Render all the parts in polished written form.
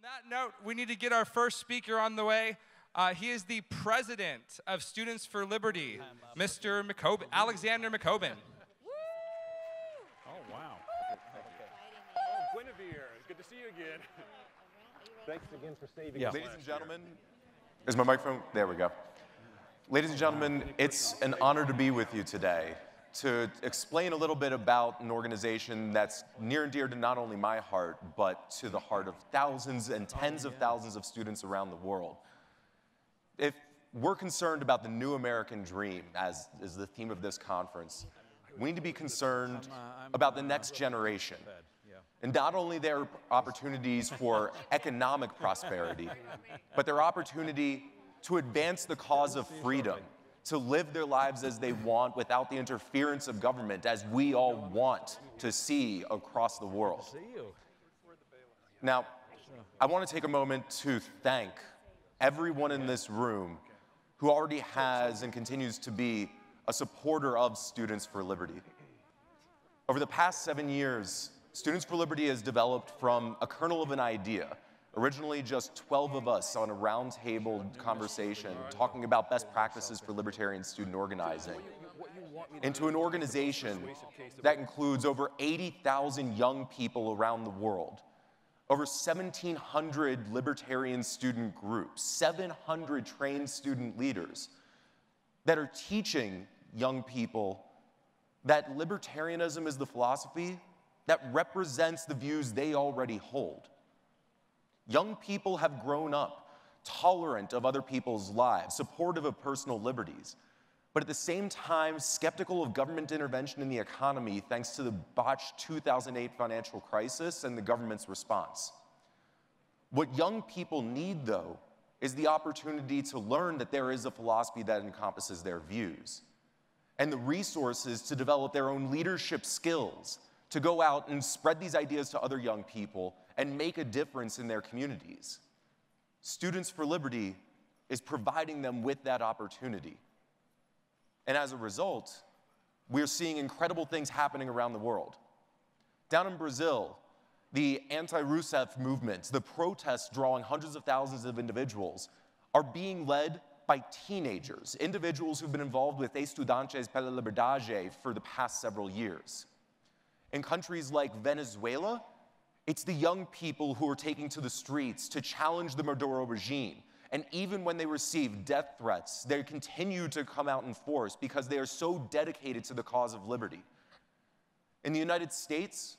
that note, we need to get our first speaker on the way. He is the president of Students for Liberty, Mr. Alexander McCoben. Oh, wow. Oh, Guinevere, good to see you again. Thanks again for saving us. Ladies and gentlemen, is my microphone? There we go. Ladies and gentlemen, it's an honor to be with you today to explain a little bit about an organization that's near and dear to not only my heart, but to the heart of thousands and tens of thousands of students around the world. If we're concerned about the new American dream, as is the theme of this conference, we need to be concerned about the next generation. And not only their opportunities for economic prosperity, but their opportunity to advance the cause of freedom, to live their lives as they want without the interference of government, as we all want to see across the world. Now, I want to take a moment to thank everyone in this room who already has and continues to be a supporter of Students for Liberty. Over the past 7 years, Students for Liberty has developed from a kernel of an idea, originally just 12 of us on a roundtable conversation talking about best practices for libertarian student organizing, into an organization that includes over 80,000 young people around the world, over 1,700 libertarian student groups, 700 trained student leaders that are teaching young people that libertarianism is the philosophy that represents the views they already hold. Young people have grown up tolerant of other people's lives, supportive of personal liberties, but at the same time skeptical of government intervention in the economy thanks to the botched 2008 financial crisis and the government's response. What young people need, though, is the opportunity to learn that there is a philosophy that encompasses their views, and the resources to develop their own leadership skills, to go out and spread these ideas to other young people and make a difference in their communities. Students for Liberty is providing them with that opportunity. And as a result, we're seeing incredible things happening around the world. Down in Brazil, the anti-Rousseff movements, the protests drawing hundreds of thousands of individuals, are being led by teenagers, individuals who've been involved with Estudantes pela Liberdade for the past several years. In countries like Venezuela, it's the young people who are taking to the streets to challenge the Maduro regime. And even when they receive death threats, they continue to come out in force because they are so dedicated to the cause of liberty. In the United States,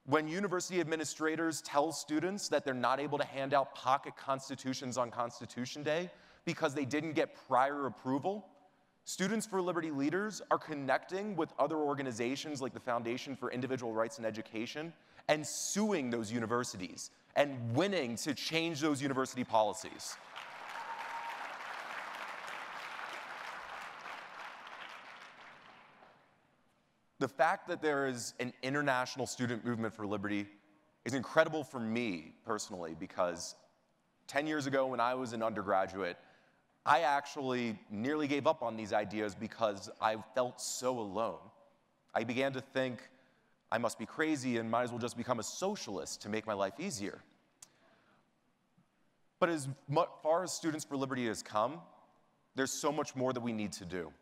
when university administrators tell students that they're not able to hand out pocket constitutions on Constitution Day because they didn't get prior approval, Students for Liberty leaders are connecting with other organizations like the Foundation for Individual Rights and Education and suing those universities and winning to change those university policies. The fact that there is an international student movement for liberty is incredible for me personally, because 10 years ago when I was an undergraduate, I actually nearly gave up on these ideas because I felt so alone. I began to think I must be crazy and might as well just become a socialist to make my life easier. But as far as Students for Liberty has come, there's so much more that we need to do.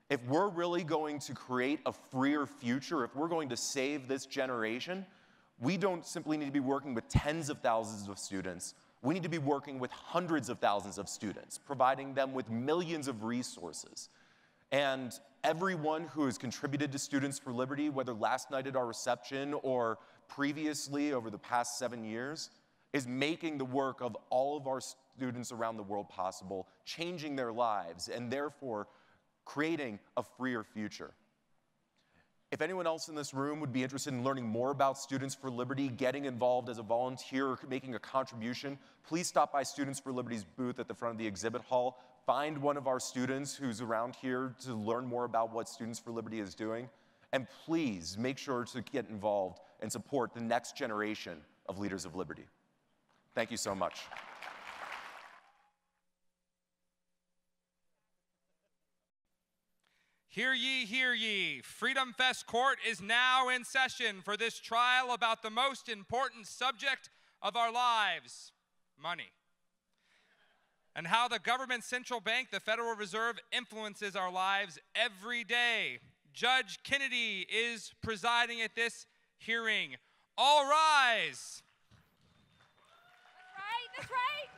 If we're really going to create a freer future, if we're going to save this generation, we don't simply need to be working with tens of thousands of students. We need to be working with hundreds of thousands of students, providing them with millions of resources. And everyone who has contributed to Students for Liberty, whether last night at our reception or previously over the past 7 years, is making the work of all of our students around the world possible, changing their lives, and therefore creating a freer future. If anyone else in this room would be interested in learning more about Students for Liberty, getting involved as a volunteer, or making a contribution, please stop by Students for Liberty's booth at the front of the exhibit hall. Find one of our students who's around here to learn more about what Students for Liberty is doing. And please make sure to get involved and support the next generation of leaders of liberty. Thank you so much. Hear ye, hear ye. FreedomFest Court is now in session for this trial about the most important subject of our lives, money. And how the government central bank, the Federal Reserve, influences our lives every day. Judge Kennedy is presiding at this hearing. All rise. That's right.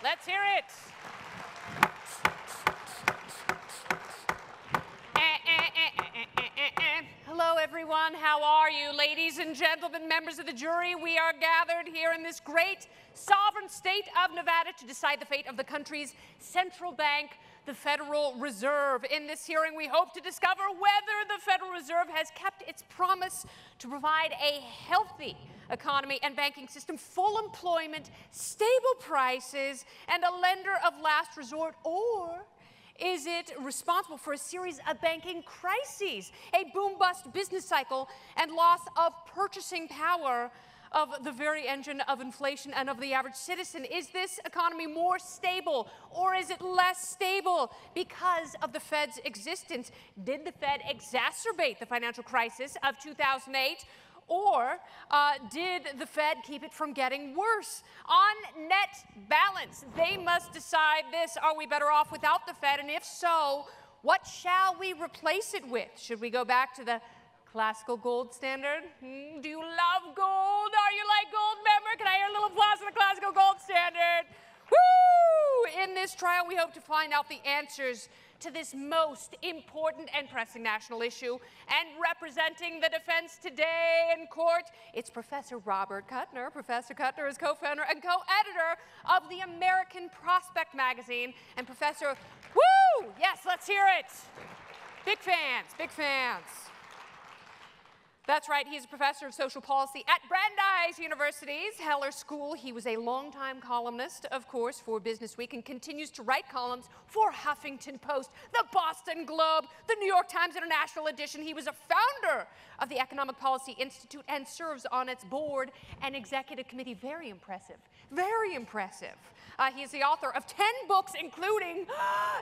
Let's hear it. Hello, everyone. How are you? Ladies and gentlemen, members of the jury, we are gathered here in this great sovereign state of Nevada to decide the fate of the country's central bank, the Federal Reserve. In this hearing, we hope to discover whether the Federal Reserve has kept its promise to provide a healthy economy and banking system, full employment, stable prices, and a lender of last resort, or is it responsible for a series of banking crises, a boom-bust business cycle, and loss of purchasing power of the very engine of inflation and of the average citizen? Is this economy more stable, or is it less stable because of the Fed's existence? Did the Fed exacerbate the financial crisis of 2008? Or did the Fed keep it from getting worse? On net balance, they must decide this. Are we better off without the Fed? And if so, what shall we replace it with? Should we go back to the classical gold standard? Do you love gold? Are you like gold member? Can I hear a little applause for the classical gold standard? Woo! In this trial, we hope to find out the answers to this most important and pressing national issue. And representing the defense today in court, it's Professor Robert Kuttner. Professor Kuttner is co-founder and co-editor of the American Prospect magazine. And Professor, woo! Yes, let's hear it. Big fans, big fans. That's right, he's a professor of social policy at Brandeis University's Heller School. He was a longtime columnist, of course, for Business Week and continues to write columns for Huffington Post, the Boston Globe, the New York Times International Edition. He was a founder of the Economic Policy Institute and serves on its board and executive committee. Very impressive, very impressive. He is the author of 10 books, including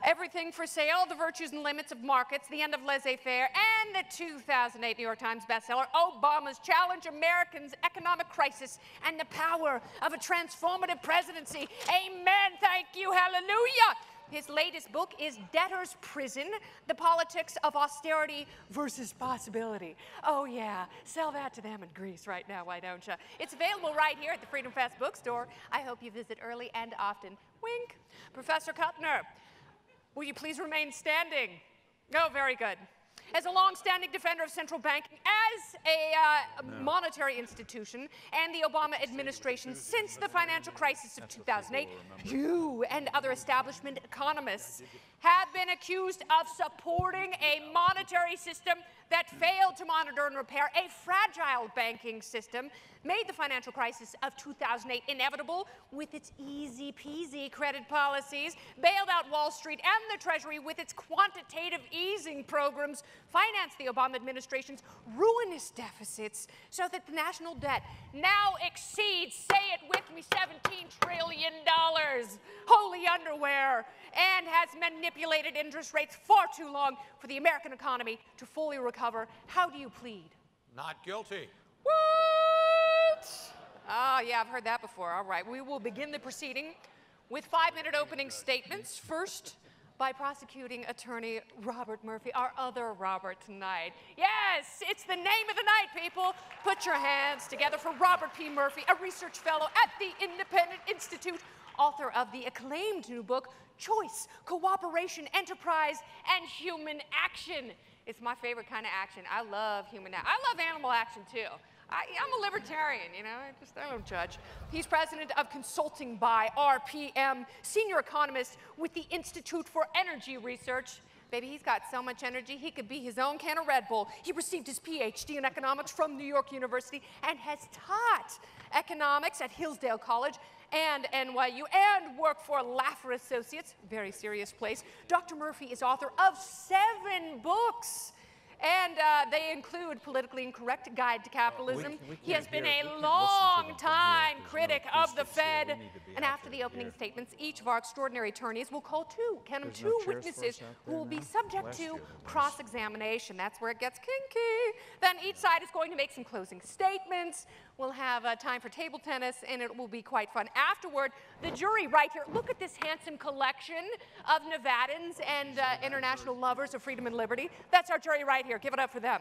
Everything for Sale, The Virtues and Limits of Markets, The End of Laissez-Faire, and the 2008 New York Times bestseller, Obama's Challenge, Americans' Economic Crisis, and the Power of a Transformative Presidency. Amen. Thank you. Hallelujah. His latest book is Debtor's Prison, The Politics of Austerity versus Possibility. Oh, yeah. Sell that to them in Greece right now, why don't you? It's available right here at the FreedomFest bookstore. I hope you visit early and often. Wink. Professor Kuttner, will you please remain standing? Oh, very good. As a long-standing defender of central banking, as a monetary institution, and the Obama administration since the financial crisis of 2008, you and other establishment economists have been accused of supporting a monetary system that failed to monitor and repair a fragile banking system, made the financial crisis of 2008 inevitable with its easy-peasy credit policies, bailed out Wall Street and the Treasury with its quantitative easing programs, financed the Obama administration's ruinous deficits so that the national debt now exceeds, say it with me, $17 trillion, holy underwear, and has manipulated interest rates far too long for the American economy to fully recover. How do you plead? Not guilty. What? Oh, yeah, I've heard that before. All right, we will begin the proceeding with 5-minute opening statements. First, by prosecuting attorney Robert Murphy, our other Robert tonight. Yes, it's the name of the night, people. Put your hands together for Robert P. Murphy, a research fellow at the Independent Institute, author of the acclaimed new book, Choice, Cooperation, Enterprise, and Human Action. It's my favorite kind of action. I love human action. I love animal action, too. I'm a libertarian, you know, I don't judge. He's president of Consulting by RPM, senior economist with the Institute for Energy Research. Baby, he's got so much energy, he could be his own can of Red Bull. He received his PhD in economics from New York University and has taught economics at Hillsdale College and NYU, and worked for Laffer Associates, very serious place. Dr. Murphy is author of 7 books, And they include Politically Incorrect Guide to Capitalism. He has been a listen to them long from here. time There's no critic of the acoustics here. Fed. We need to be And out after there the opening here. statements, each of our extraordinary attorneys will call two There's no chairs for witnesses us out who there will be now? subject Last to year there was. cross-examination. That's where it gets kinky. Then each side is going to make some closing statements. We'll have time for table tennis, and it will be quite fun. Afterward, the jury right here, look at this handsome collection of Nevadans and international lovers of freedom and liberty. That's our jury right here. Give it up for them.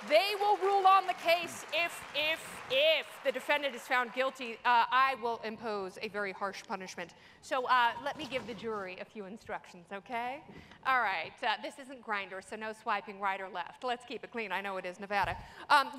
They will rule on the case if the defendant is found guilty. I will impose a very harsh punishment. So let me give the jury a few instructions, okay? All right, this isn't Grindr, so no swiping right or left. Let's keep it clean. I know it is Nevada.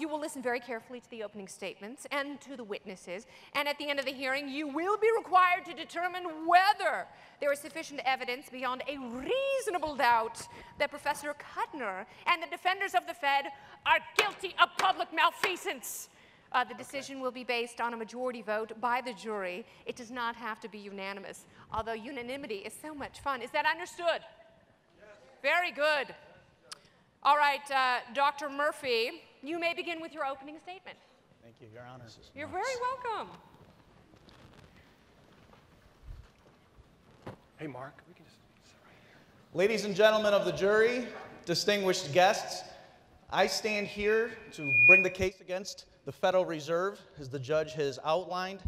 You will listen very carefully to the opening statements and to the witnesses. And at the end of the hearing, you will be required to determine whether there is sufficient evidence beyond a reasonable doubt that Professor Kuttner and the defenders of the Fed are guilty of public malfeasance. The decision will be based on a majority vote by the jury. It does not have to be unanimous, although unanimity is so much fun. Is that understood? Yes. Very good. All right, Dr. Murphy, you may begin with your opening statement. Thank you, Your Honor. You're very welcome. Hey, Mark, we can just sit right here. Ladies and gentlemen of the jury, distinguished guests, I stand here to bring the case against the Federal Reserve, as the judge has outlined.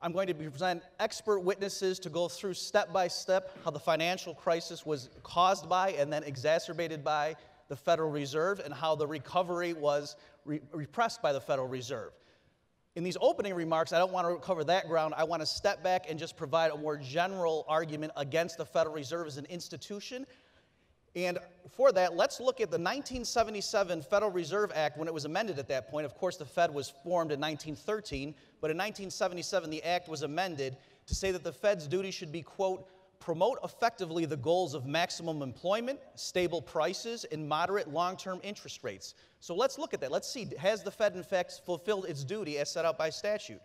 I'm going to present expert witnesses to go through step by step how the financial crisis was caused by and then exacerbated by the Federal Reserve and how the recovery was repressed by the Federal Reserve. In these opening remarks, I don't want to cover that ground. I want to step back and just provide a more general argument against the Federal Reserve as an institution. And for that, let's look at the 1977 Federal Reserve Act when it was amended at that point. Of course, the Fed was formed in 1913, but in 1977, the act was amended to say that the Fed's duty should be, quote, promote effectively the goals of maximum employment, stable prices, and moderate long-term interest rates. So let's look at that. Let's see, has the Fed, in fact, fulfilled its duty as set out by statute?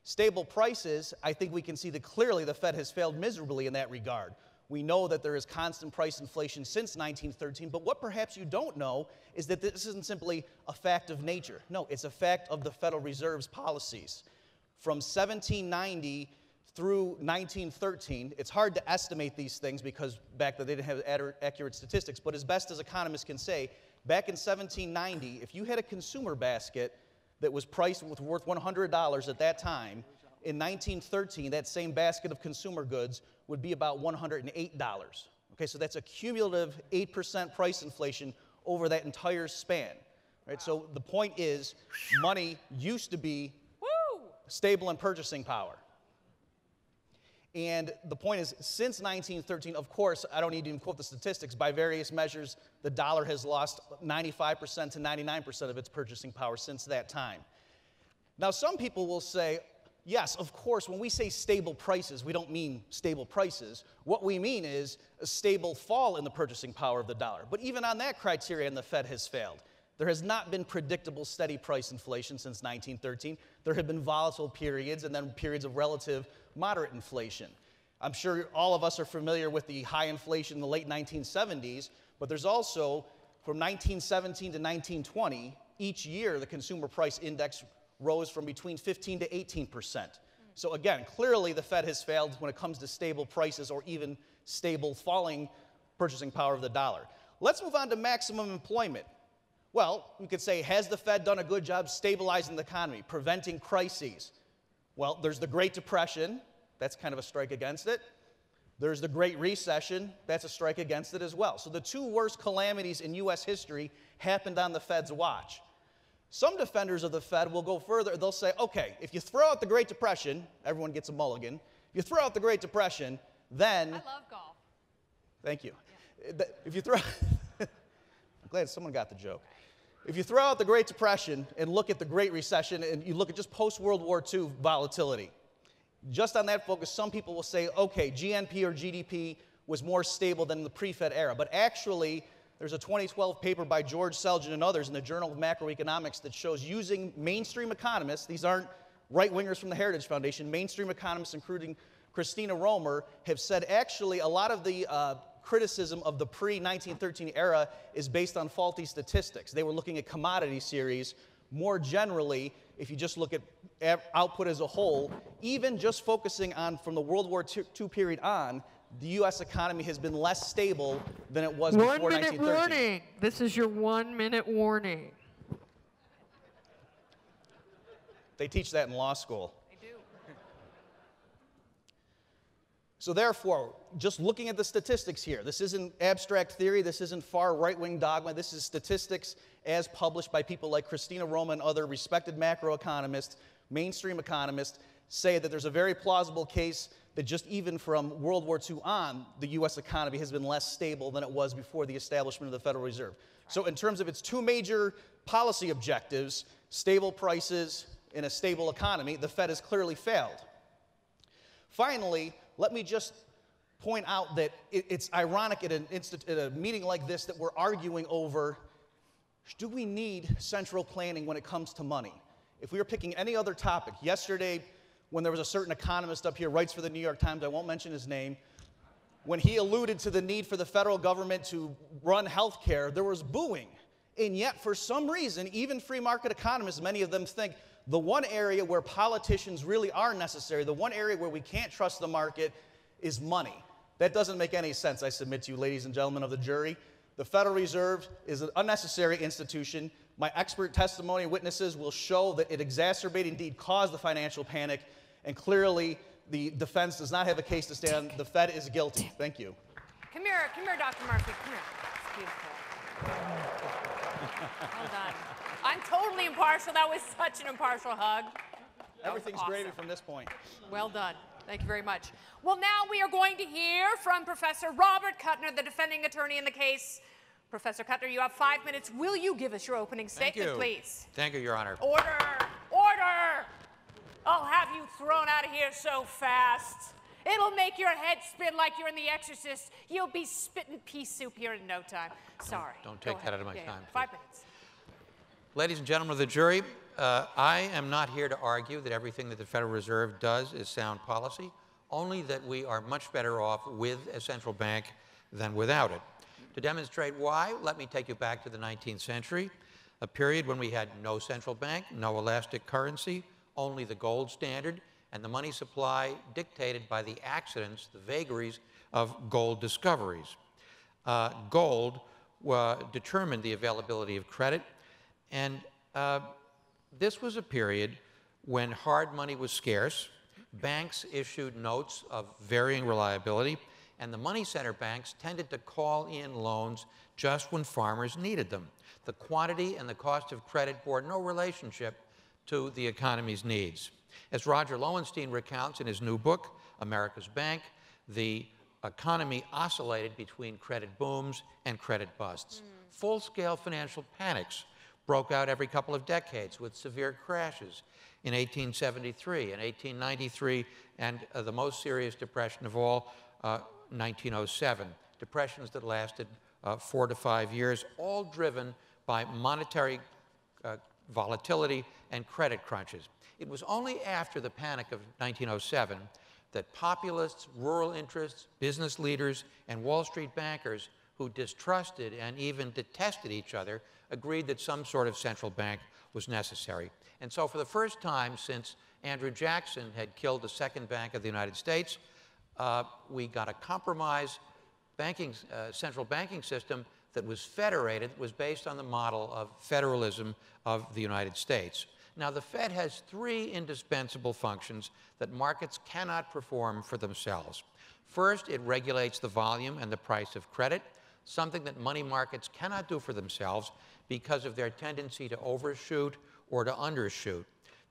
Stable prices, I think we can see that clearly the Fed has failed miserably in that regard. We know that there is constant price inflation since 1913, but what perhaps you don't know is that this isn't simply a fact of nature. No, it's a fact of the Federal Reserve's policies. From 1790 through 1913, it's hard to estimate these things because back then they didn't have accurate statistics, but as best as economists can say, back in 1790, if you had a consumer basket that was priced with worth $100 at that time, in 1913, that same basket of consumer goods would be about $108. Okay, so that's a cumulative 8% price inflation over that entire span. Right? So the point is, money used to be stable in purchasing power. And the point is, since 1913, of course, I don't need to even quote the statistics, by various measures, the dollar has lost 95% to 99% of its purchasing power since that time. Now, some people will say, yes, of course, when we say stable prices, we don't mean stable prices. What we mean is a stable fall in the purchasing power of the dollar. But even on that criterion, the Fed has failed. There has not been predictable steady price inflation since 1913. There have been volatile periods and then periods of relative moderate inflation. I'm sure all of us are familiar with the high inflation in the late 1970s, but there's also, from 1917 to 1920, each year the consumer price index rose from between 15 to 18%. So again, clearly the Fed has failed when it comes to stable prices or even stable falling purchasing power of the dollar. Let's move on to maximum employment. Well, we could say, has the Fed done a good job stabilizing the economy, preventing crises? Well, there's the Great Depression. That's kind of a strike against it. There's the Great Recession. That's a strike against it as well. So the two worst calamities in U.S. history happened on the Fed's watch. Some defenders of the Fed will go further. They'll say, okay, if you throw out the Great Depression, everyone gets a mulligan. If you throw out the Great Depression, then... I love golf. Thank you. Yeah. If you throw... I'm glad someone got the joke. If you throw out the Great Depression and look at the Great Recession and you look at just post-World War II volatility, just on that focus, some people will say, okay, GNP or GDP was more stable than the pre-Fed era. But actually, there's a 2012 paper by George Selgin and others in the Journal of Macroeconomics that shows using mainstream economists, these aren't right-wingers from the Heritage Foundation, mainstream economists, including Christina Romer, have said actually a lot of the criticism of the pre-1913 era is based on faulty statistics. They were looking at commodity series. More generally, if you just look at output as a whole, even just focusing on from the World War II period on, the U.S. economy has been less stable than it was before 1913. 1 minute warning. This is your 1 minute warning. They teach that in law school. They do. So therefore, just looking at the statistics here, this isn't abstract theory, this isn't far right-wing dogma, this is statistics as published by people like Christina Roma and other respected macroeconomists, mainstream economists, say that there's a very plausible case that just even from World War II on, the U.S. economy has been less stable than it was before the establishment of the Federal Reserve. So in terms of its two major policy objectives, stable prices and a stable economy, the Fed has clearly failed. Finally, let me just point out that it's ironic at a meeting like this that we're arguing over, do we need central planning when it comes to money? If we were picking any other topic, yesterday when there was a certain economist up here, writes for the New York Times, I won't mention his name, when he alluded to the need for the federal government to run health care, there was booing. And yet, for some reason, even free market economists, many of them think the one area where politicians really are necessary, the one area where we can't trust the market is money. That doesn't make any sense, I submit to you, ladies and gentlemen of the jury. The Federal Reserve is an unnecessary institution. My expert testimony witnesses will show that it exacerbated, indeed caused the financial panic, and clearly the defense does not have a case to stand. The Fed is guilty. Thank you. Come here, Dr. Murphy, come here. It's beautiful. Well done. I'm totally impartial. That was such an impartial hug. Everything's awesome. gravy from this point. Well done. Thank you very much. Well, now we are going to hear from Professor Robert Kuttner, the defending attorney in the case. Professor Kuttner, you have 5 minutes. Will you give us your opening statement, please? Thank you, Your Honor. Order! Order! I'll have you thrown out of here so fast. It'll make your head spin like you're in The Exorcist. You'll be spitting pea soup here in no time. Sorry. Don't take that out of my time. 5 minutes. Ladies and gentlemen of the jury, I am not here to argue that everything that the Federal Reserve does is sound policy, only that we are much better off with a central bank than without it. To demonstrate why, let me take you back to the 19th century, a period when we had no central bank, no elastic currency, only the gold standard, and the money supply dictated by the accidents, the vagaries of gold discoveries. Gold determined the availability of credit, and this was a period when hard money was scarce, banks issued notes of varying reliability, and the money center banks tended to call in loans just when farmers needed them. The quantity and the cost of credit bore no relationship to the economy's needs. As Roger Lowenstein recounts in his new book, America's Bank, the economy oscillated between credit booms and credit busts. Full-scale financial panics broke out every couple of decades with severe crashes in 1873 and 1893, and the most serious depression of all, 1907. Depressions that lasted 4 to 5 years, all driven by monetary volatility and credit crunches. It was only after the panic of 1907 that populists, rural interests, business leaders, and Wall Street bankers who distrusted and even detested each other agreed that some sort of central bank was necessary. And so for the first time since Andrew Jackson had killed the second bank of the United States, we got a compromise central banking system that was federated, was based on the model of federalism of the United States. Now, the Fed has 3 indispensable functions that markets cannot perform for themselves. First, it regulates the volume and the price of credit, something that money markets cannot do for themselves because of their tendency to overshoot or to undershoot.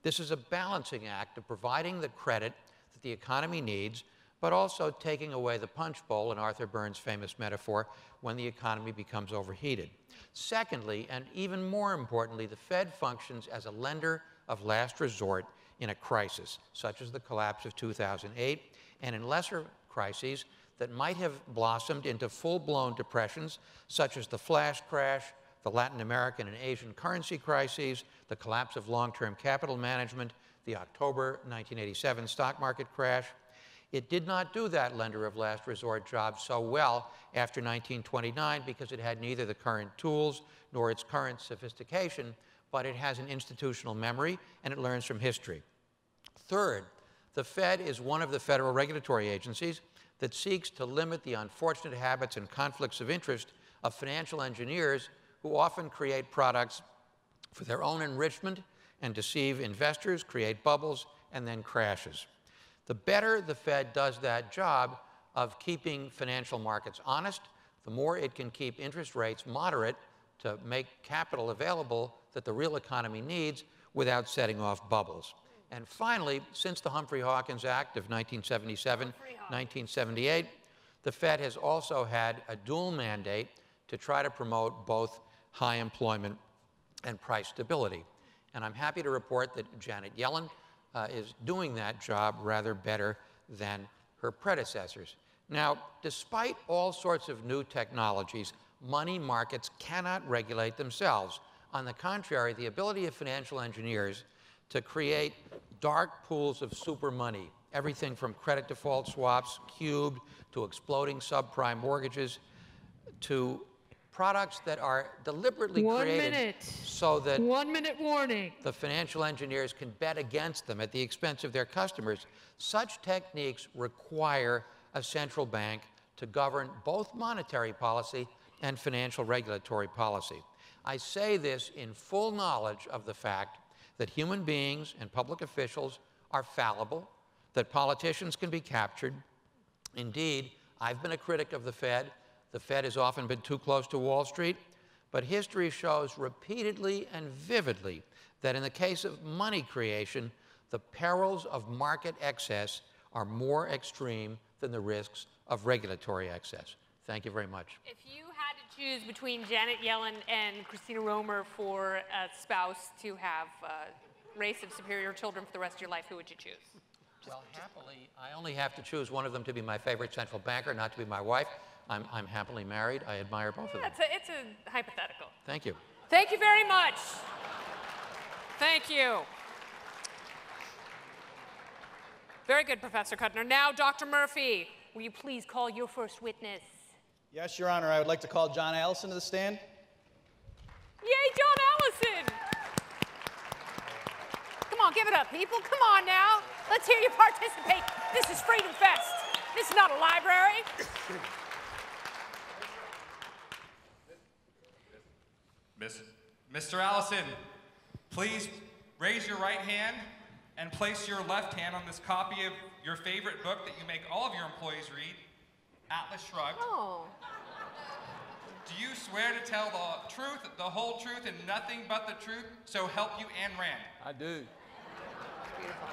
This is a balancing act of providing the credit that the economy needs, but also taking away the punch bowl, in Arthur Burns' famous metaphor, when the economy becomes overheated. Secondly, and even more importantly, the Fed functions as a lender of last resort in a crisis, such as the collapse of 2008, and in lesser crises that might have blossomed into full-blown depressions, such as the flash crash, the Latin American and Asian currency crises, the collapse of long-term capital management, the October 1987 stock market crash. It did not do that lender of last resort job so well after 1929 because it had neither the current tools nor its current sophistication, but it has an institutional memory and it learns from history. Third, the Fed is one of the federal regulatory agencies that seeks to limit the unfortunate habits and conflicts of interest of financial engineers who often create products for their own enrichment and deceive investors, create bubbles, and then crashes. The better the Fed does that job of keeping financial markets honest, the more it can keep interest rates moderate to make capital available that the real economy needs without setting off bubbles. And finally, since the Humphrey-Hawkins Act of 1977-1978, the Fed has also had a dual mandate to try to promote both high employment and price stability. And I'm happy to report that Janet Yellen is doing that job rather better than her predecessors. Now, despite all sorts of new technologies, money markets cannot regulate themselves. On the contrary, the ability of financial engineers to create dark pools of super money, everything from credit default swaps, cubed, to exploding subprime mortgages, to products that are deliberately created so that 1 minute warning. the financial engineers can bet against them at the expense of their customers. Such techniques require a central bank to govern both monetary policy and financial regulatory policy. I say this in full knowledge of the fact that human beings and public officials are fallible, that politicians can be captured. Indeed, I've been a critic of the Fed. The Fed has often been too close to Wall Street, but history shows repeatedly and vividly that in the case of money creation, the perils of market excess are more extreme than the risks of regulatory excess. Thank you very much. If you had to choose between Janet Yellen and Christina Romer for a spouse to have a race of superior children for the rest of your life, who would you choose? Well, happily, I only have to choose one of them to be my favorite central banker, not to be my wife. I'm happily married. I admire both of them. It's a hypothetical. Thank you. Thank you very much. Thank you. Very good, Professor Kuttner. Now, Dr. Murphy, will you please call your first witness? Yes, Your Honor. I would like to call John Allison to the stand. Yay, John Allison! Come on, give it up, people. Come on now. Let's hear you participate. This is FreedomFest. This is not a library. Mr. Allison, please raise your right hand and place your left hand on this copy of your favorite book that you make all of your employees read, Atlas Shrugged. Oh. Do you swear to tell the truth, the whole truth, and nothing but the truth, so help you Ayn Rand? I do. Beautiful.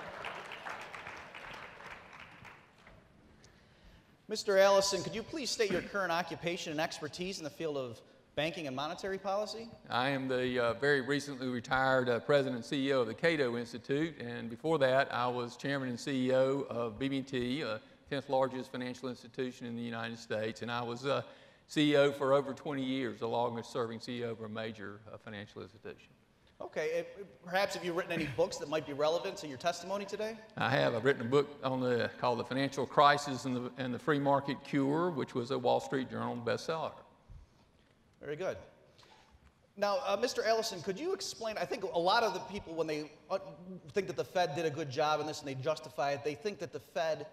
Mr. Allison, could you please state your current occupation and expertise in the field of banking and monetary policy? I am the very recently retired president and CEO of the Cato Institute, and before that I was chairman and CEO of BB&T, 10th largest financial institution in the United States, and I was CEO for over 20 years, the longest serving CEO of a major financial institution. Okay, perhaps have you written any books that might be relevant to your testimony today? I have. I've written a book on called The Financial Crisis and the Free Market Cure, which was a Wall Street Journal bestseller. Very good. Now, Mr. Allison, could you explain, I think a lot of the people, when they think that the Fed did a good job in this and they justify it, they think that the Fed,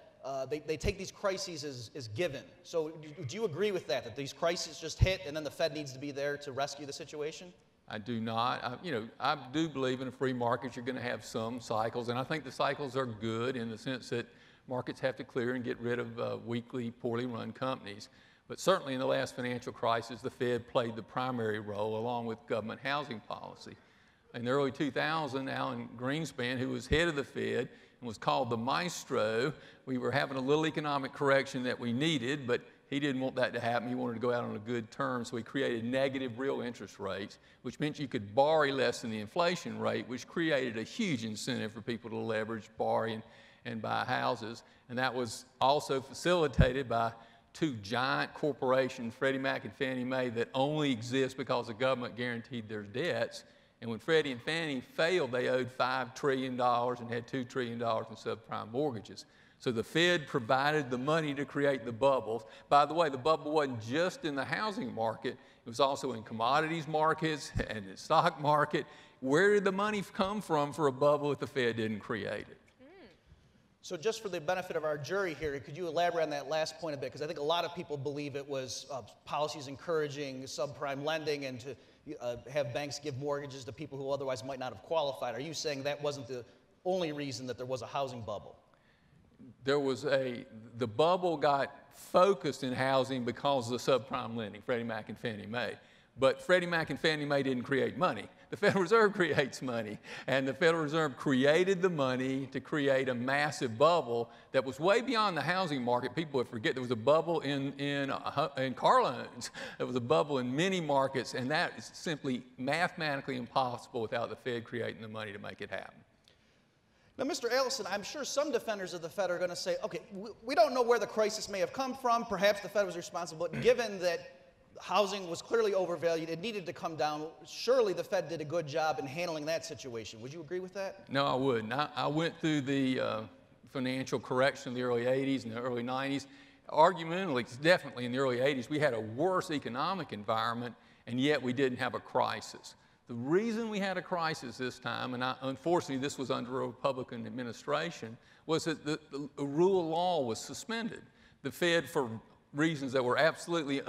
they take these crises as given. So do you agree with that these crises just hit and then the Fed needs to be there to rescue the situation? I do not. I do believe in a free market you're going to have some cycles, and I think the cycles are good in the sense that markets have to clear and get rid of weakly, poorly run companies. But certainly in the last financial crisis, the Fed played the primary role along with government housing policy. In the early 2000s, Alan Greenspan, who was head of the Fed and was called the maestro, we were having a little economic correction that we needed, but he didn't want that to happen. He wanted to go out on a good term, so he created negative real interest rates, which meant you could borrow less than the inflation rate, which created a huge incentive for people to leverage, borrow, and buy houses. And that was also facilitated by two giant corporations, Freddie Mac and Fannie Mae, that only exist because the government guaranteed their debts. And when Freddie and Fannie failed, they owed $5 trillion and had $2 trillion in subprime mortgages. So the Fed provided the money to create the bubbles. By the way, the bubble wasn't just in the housing market. It was also in commodities markets and the stock market. Where did the money come from for a bubble if the Fed didn't create it? So just for the benefit of our jury here, could you elaborate on that last point a bit? Because I think a lot of people believe it was policies encouraging subprime lending and to have banks give mortgages to people who otherwise might not have qualified. Are you saying that wasn't the only reason that there was a housing bubble? The bubble got focused in housing because of the subprime lending, Freddie Mac and Fannie Mae. But Freddie Mac and Fannie Mae didn't create money. The Federal Reserve creates money. And the Federal Reserve created the money to create a massive bubble that was way beyond the housing market. People would forget there was a bubble in car loans. There was a bubble in many markets, and that is simply mathematically impossible without the Fed creating the money to make it happen. Now, Mr. Ellison, I'm sure some defenders of the Fed are going to say, okay, we don't know where the crisis may have come from. Perhaps the Fed was responsible. But given that housing was clearly overvalued, it needed to come down. Surely the Fed did a good job in handling that situation. Would you agree with that? No, I wouldn't. I went through the financial correction in the early 80s and the early 90s. Argumentally, definitely in the early 80s, we had a worse economic environment, and yet we didn't have a crisis. The reason we had a crisis this time, and unfortunately this was under a Republican administration, was that the rule of law was suspended. The Fed, for reasons that were absolutely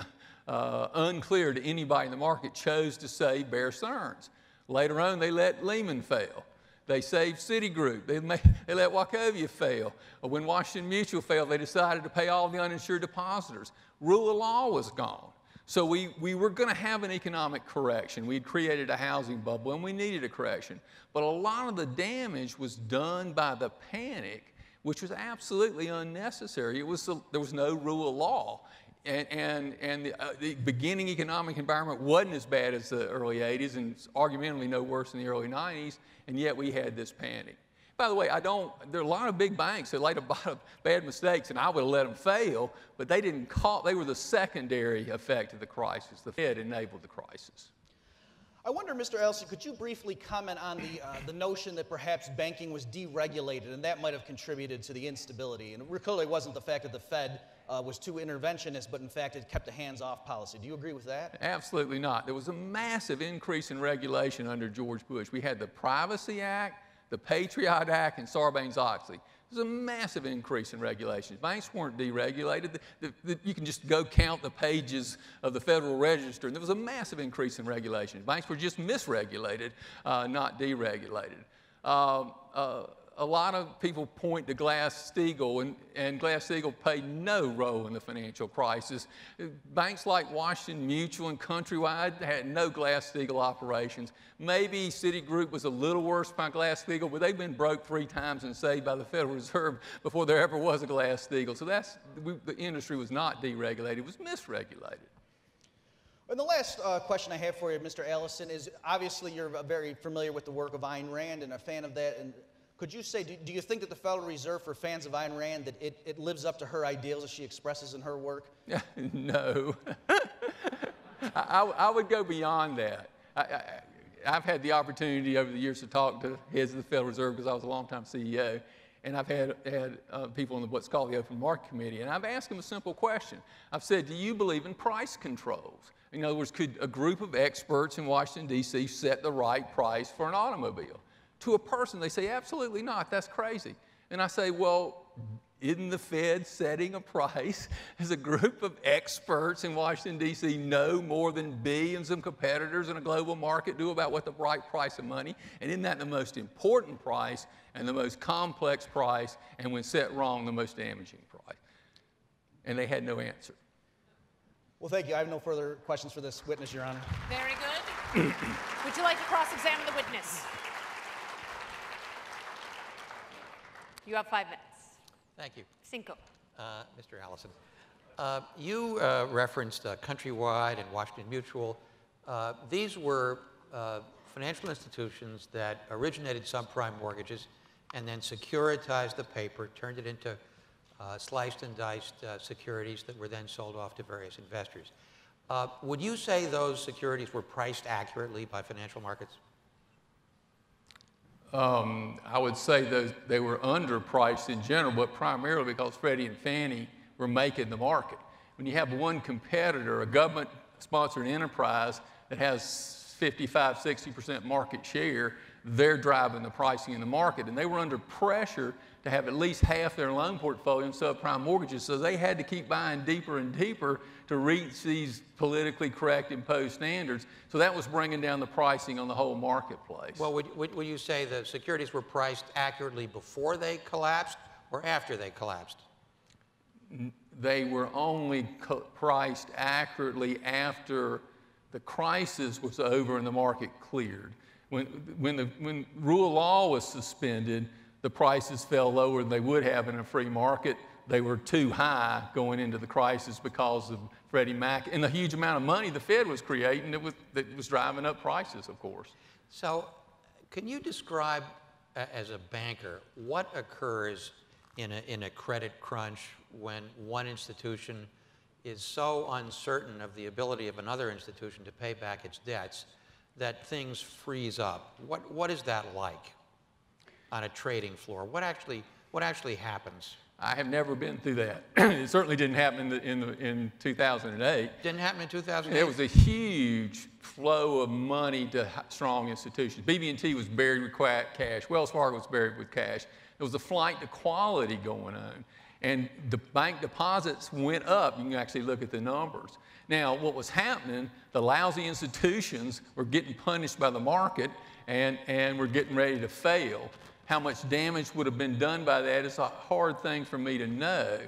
unclear to anybody in the market, chose to save Bear Stearns. Later on, they let Lehman fail. They saved Citigroup. They let Wachovia fail. When Washington Mutual failed, they decided to pay all the uninsured depositors. Rule of law was gone. So we were going to have an economic correction. We'd created a housing bubble, and we needed a correction. But a lot of the damage was done by the panic, which was absolutely unnecessary. There was no rule of law. And the beginning economic environment wasn't as bad as the early 80s, and argumentally no worse than the early 90s, and yet we had this panic. By the way, there are a lot of big banks that made a lot of bad mistakes, and I would have let them fail, but they were the secondary effect of the crisis. The Fed enabled the crisis. I wonder, Mr. Ellison, could you briefly comment on the notion that perhaps banking was deregulated, and that might have contributed to the instability? And it clearly wasn't the fact that the Fed was too interventionist, but in fact it kept a hands-off policy. Do you agree with that? Absolutely not. There was a massive increase in regulation under George Bush. We had the Privacy Act, the Patriot Act, and Sarbanes-Oxley. There's a massive increase in regulations. Banks weren't deregulated. You can just go count the pages of the Federal Register, and there was a massive increase in regulations. Banks were just misregulated, not deregulated. A lot of people point to Glass-Steagall, and Glass-Steagall played no role in the financial crisis. Banks like Washington Mutual and Countrywide had no Glass-Steagall operations. Maybe Citigroup was a little worse by Glass-Steagall, but they've been broke 3 times and saved by the Federal Reserve before there ever was a Glass-Steagall. So the industry was not deregulated, it was misregulated. And the last question I have for you, Mr. Ellison, is obviously you're very familiar with the work of Ayn Rand and a fan of that. And could you say, do you think that the Federal Reserve, for fans of Ayn Rand, that it lives up to her ideals as she expresses in her work? No. I would go beyond that. I've had the opportunity over the years to talk to heads of the Federal Reserve because I was a long-time CEO, and I've had people on what's called the Open Market Committee, and I've asked them a simple question. I've said, do you believe in price controls? In other words, could a group of experts in Washington, D.C. set the right price for an automobile? To a person, they say, absolutely not, that's crazy. And I say, well, isn't the Fed setting a price? As a group of experts in Washington, D.C. know more than billions of competitors in a global market do about what the right price of money? And isn't that the most important price and the most complex price, and when set wrong, the most damaging price? And they had no answer. Well, thank you. I have no further questions for this witness, Your Honor. Very good. Would you like to cross-examine the witness? You have 5 minutes. Thank you. 5. Mr. Allison, you referenced Countrywide and Washington Mutual. These were financial institutions that originated subprime mortgages and then securitized the paper, turned it into sliced and diced securities that were then sold off to various investors. Would you say those securities were priced accurately by financial markets? I would say they were underpriced in general, but primarily because Freddie and Fannie were making the market. When you have one competitor, a government-sponsored enterprise that has 55, 60% market share, they're driving the pricing in the market. And they were under pressure to have at least half their loan portfolio in subprime mortgages, so they had to keep buying deeper and deeper to reach these politically correct imposed standards. So that was bringing down the pricing on the whole marketplace. Well, would you say the securities were priced accurately before they collapsed or after they collapsed? They were only priced accurately after the crisis was over and the market cleared. When rule of law was suspended, the prices fell lower than they would have in a free market. They were too high going into the crisis because of Freddie Mac and the huge amount of money the Fed was creating that was driving up prices, of course. So can you describe, as a banker, what occurs in a credit crunch when one institution is so uncertain of the ability of another institution to pay back its debts that things freeze up? What is that like on a trading floor? What actually happens? I have never been through that. It certainly didn't happen in 2008. Didn't happen in 2008? There was a huge flow of money to strong institutions. BB&T was buried with cash. Wells Fargo was buried with cash. There was a flight to quality going on. And the bank deposits went up. You can actually look at the numbers. Now, what was happening, the lousy institutions were getting punished by the market and were getting ready to fail. How much damage would have been done by that is a hard thing for me to know.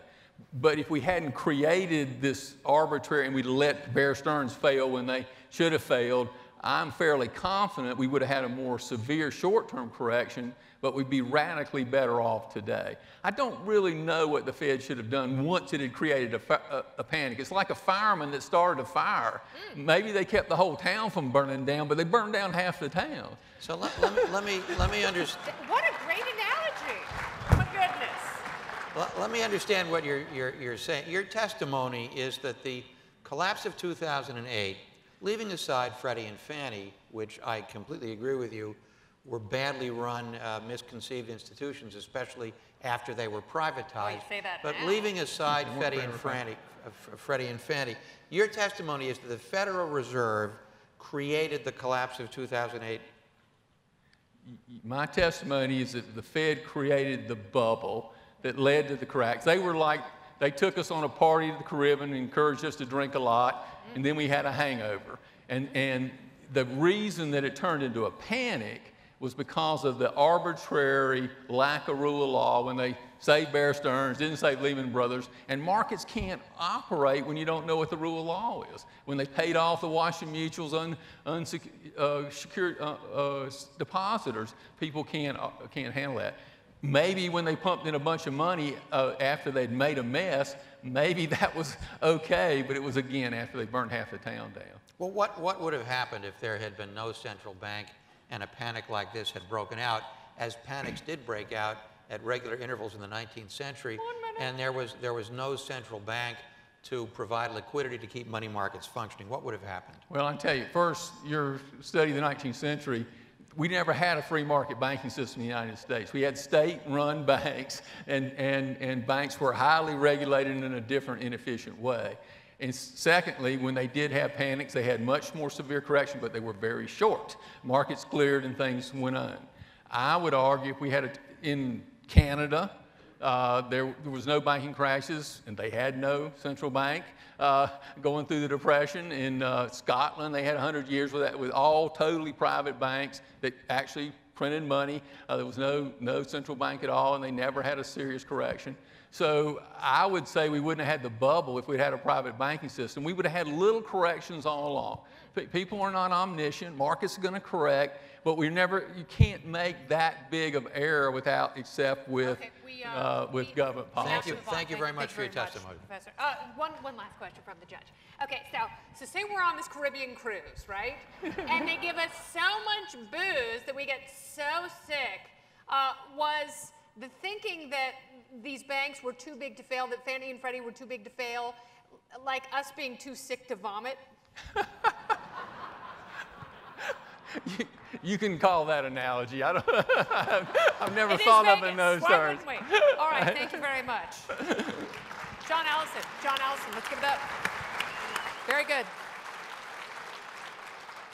But if we hadn't created this arbitrary and we'd let Bear Stearns fail when they should have failed, I'm fairly confident we would have had a more severe short-term correction, but we'd be radically better off today. I don't really know what the Fed should have done once it had created a panic. It's like a fireman that started a fire. Maybe they kept the whole town from burning down, but they burned down half the town. So let me understand. What a great analogy. My goodness. Let me understand what you're saying. Your testimony is that the collapse of 2008, leaving aside Freddie and Fannie, which I completely agree with you, were badly run, misconceived institutions, especially after they were privatized. Oh, you say that but now. Leaving aside Freddie and Fannie, your testimony is that the Federal Reserve created the collapse of 2008. My testimony is that the Fed created the bubble that led to the cracks. They took us on a party to the Caribbean and encouraged us to drink a lot, and then we had a hangover. And the reason that it turned into a panic was because of the arbitrary lack of rule of law when they saved Bear Stearns, didn't save Lehman Brothers, and markets can't operate when you don't know what the rule of law is. When they paid off the Washington Mutual's unsecured depositors, people can't handle that. Maybe when they pumped in a bunch of money after they'd made a mess, maybe that was okay, but it was again after they burned half the town down. Well, what would have happened if there had been no central bank and a panic like this had broken out, as panics did break out at regular intervals in the 19th century, and there was no central bank to provide liquidity to keep money markets functioning? What would have happened? Well, I'll tell you, first, your study of the 19th century, we never had a free market banking system in the United States. We had state-run banks, and banks were highly regulated in a different, inefficient way. And secondly, when they did have panics, they had much more severe correction, but they were very short. Markets cleared and things went on. I would argue if we had it in Canada, there was no banking crashes, and they had no central bank going through the Depression. In Scotland, they had 100 years with all totally private banks that actually printed money. There was no central bank at all, and they never had a serious correction. So I would say we wouldn't have had the bubble if we'd had a private banking system. We would have had little corrections all along. People are not omniscient. Markets are going to correct, but you can't make that big of error except with government policy. Thank you very much for your testimony. Professor. One last question from the judge. Okay, so say we're on this Caribbean cruise, right? And they give us so much booze that we get so sick. Was the thinking that these banks were too big to fail, that Fannie and Freddie were too big to fail, like us being too sick to vomit? You can call that analogy. I don't, I've never It is thought of it Vegas. in those Why terms. wouldn't we? All right, thank you very much. John Allison, let's give it up. Very good.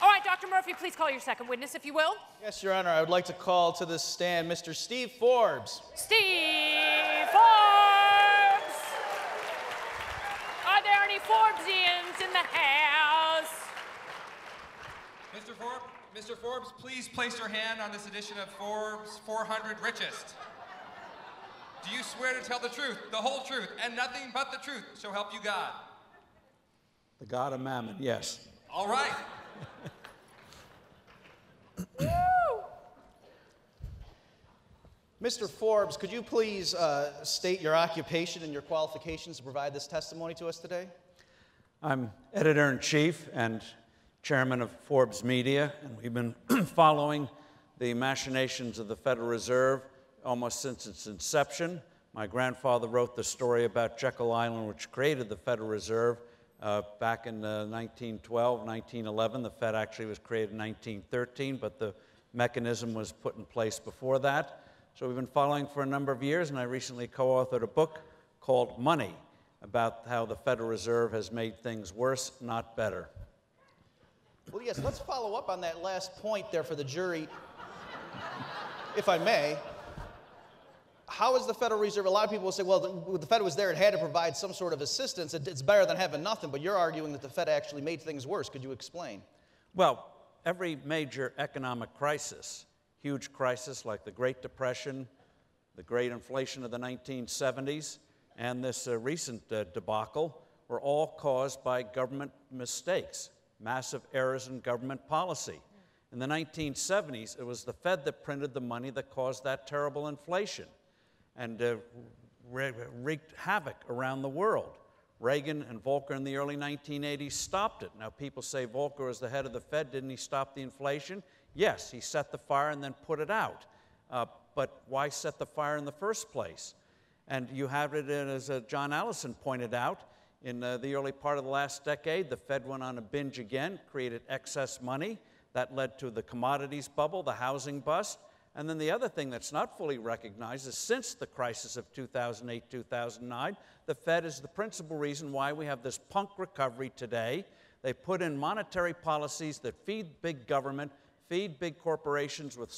All right, Dr. Murphy, please call your second witness, if you will. Yes, Your Honor, I would like to call to the stand Mr. Steve Forbes. Steve Forbes! Are there any Forbesians in the house? Mr. Forbes, please place your hand on this edition of Forbes 400 Richest. Do you swear to tell the truth, the whole truth, and nothing but the truth, so help you God? The God of Mammon, yes. All right. Mr. Forbes, could you please state your occupation and your qualifications to provide this testimony to us today? I'm editor-in-chief and chairman of Forbes Media, and we've been following the machinations of the Federal Reserve almost since its inception. My grandfather wrote the story about Jekyll Island, which created the Federal Reserve back in 1912, 1911. The Fed actually was created in 1913, but the mechanism was put in place before that. So we've been following for a number of years, and I recently co-authored a book called Money, about how the Federal Reserve has made things worse, not better. Well, yes, let's follow up on that last point there for the jury, if I may. How is the Federal Reserve, a lot of people will say, well, the Fed was there, it had to provide some sort of assistance, it's better than having nothing, but you're arguing that the Fed actually made things worse. Could you explain? Well, every major economic crisis, huge crisis like the Great Depression, the great inflation of the 1970s, and this recent debacle, were all caused by government mistakes, massive errors in government policy. In the 1970s, it was the Fed that printed the money that caused that terrible inflation and wreaked havoc around the world. Reagan and Volcker in the early 1980s stopped it. Now people say Volcker was the head of the Fed, didn't he stop the inflation? Yes, he set the fire and then put it out. But why set the fire in the first place? And you have it, as John Allison pointed out, in the early part of the last decade, the Fed went on a binge again, created excess money. That led to the commodities bubble, the housing bust. And then the other thing that's not fully recognized is since the crisis of 2008, 2009, the Fed is the principal reason why we have this punk recovery today. They put in monetary policies that feed big government, feed big corporations with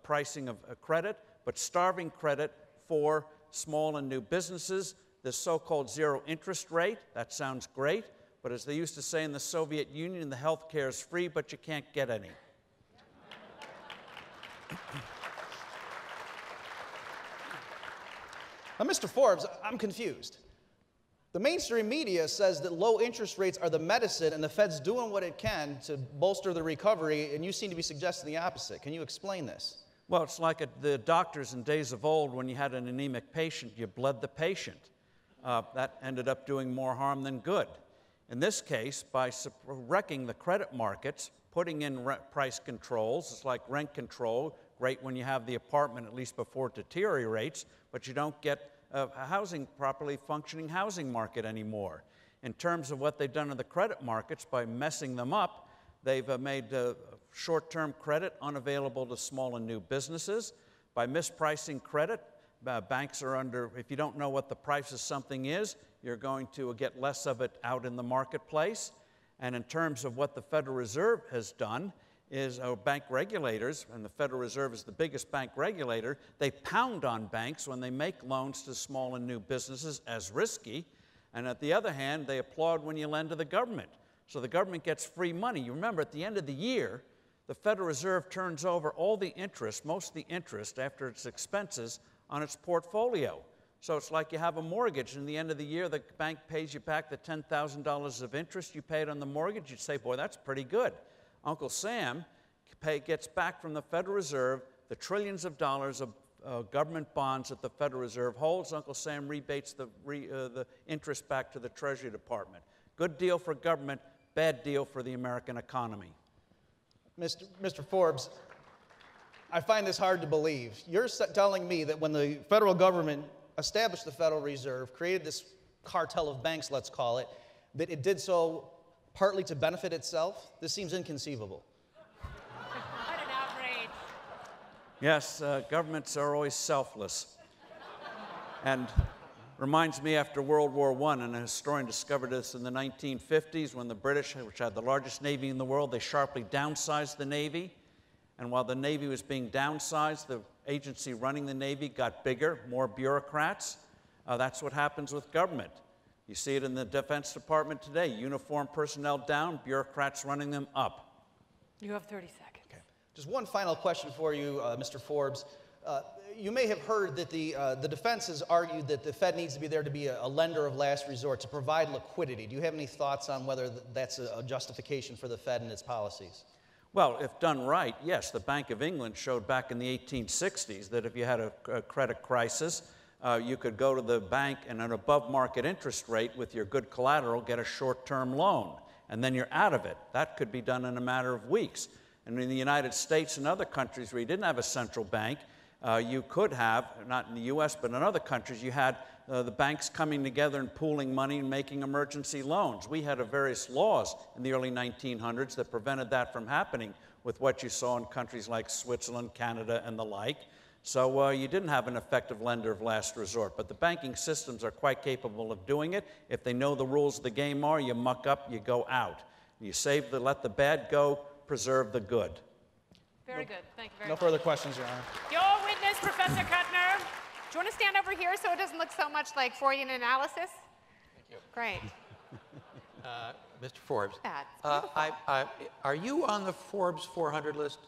pricing of credit, but starving credit for small and new businesses. This so-called zero interest rate, that sounds great, but as they used to say in the Soviet Union, the health care is free, but you can't get any. Now, Mr. Forbes, I'm confused. The mainstream media says that low interest rates are the medicine and the Fed's doing what it can to bolster the recovery, and you seem to be suggesting the opposite. Can you explain this? Well, it's like the doctors in days of old, when you had an anemic patient, you bled the patient. That ended up doing more harm than good. In this case, by wrecking the credit markets, putting in price controls, it's like rent control, great when you have the apartment, at least before it deteriorates, but you don't get a properly functioning housing market anymore. In terms of what they've done in the credit markets, by messing them up, they've made short-term credit unavailable to small and new businesses. By mispricing credit, banks are under, if you don't know what the price of something is, you're going to get less of it out in the marketplace. And in terms of what the Federal Reserve has done, is bank regulators, and the Federal Reserve is the biggest bank regulator, they pound on banks when they make loans to small and new businesses as risky, and at the other hand, they applaud when you lend to the government. So the government gets free money. You remember, at the end of the year, the Federal Reserve turns over all the interest, most of the interest after its expenses, on its portfolio. So it's like you have a mortgage, and at the end of the year, the bank pays you back the $10,000 of interest you paid on the mortgage. You'd say, boy, that's pretty good. Uncle Sam gets back from the Federal Reserve the trillions of dollars of government bonds that the Federal Reserve holds. Uncle Sam rebates the interest back to the Treasury Department. Good deal for government, bad deal for the American economy. Mr. Forbes, I find this hard to believe. You're telling me that when the federal government established the Federal Reserve, created this cartel of banks, let's call it, that it did so partly to benefit itself? This seems inconceivable. Yes, governments are always selfless. And reminds me after World War I, and a historian discovered this in the 1950s when the British, which had the largest Navy in the world, they sharply downsized the Navy. And while the Navy was being downsized, the agency running the Navy got bigger, more bureaucrats. That's what happens with government. You see it in the Defense Department today. Uniformed personnel down, bureaucrats running them up. You have 30 seconds. Okay. Just one final question for you, Mr. Forbes. You may have heard that the defense has argued that the Fed needs to be there to be a lender of last resort, to provide liquidity. Do you have any thoughts on whether that's a justification for the Fed and its policies? Well, if done right, yes. The Bank of England showed back in the 1860s that if you had a credit crisis, you could go to the bank and at an above-market interest rate with your good collateral get a short-term loan, and then you're out of it. That could be done in a matter of weeks. And in the United States and other countries where you didn't have a central bank, you could have, not in the U.S., but in other countries, you had the banks coming together and pooling money and making emergency loans. We had various laws in the early 1900s that prevented that from happening with what you saw in countries like Switzerland, Canada, and the like. So you didn't have an effective lender of last resort. But the banking systems are quite capable of doing it. If they know the rules of the game are, you muck up, you go out. You let the bad go, preserve the good. Very good. Thank you very much. No further questions, Your Honor. Your witness, Professor Kuttner. Do you want to stand over here so it doesn't look so much like Freudian analysis? Thank you. Great. Mr. Forbes, Yeah, are you on the Forbes 400 list?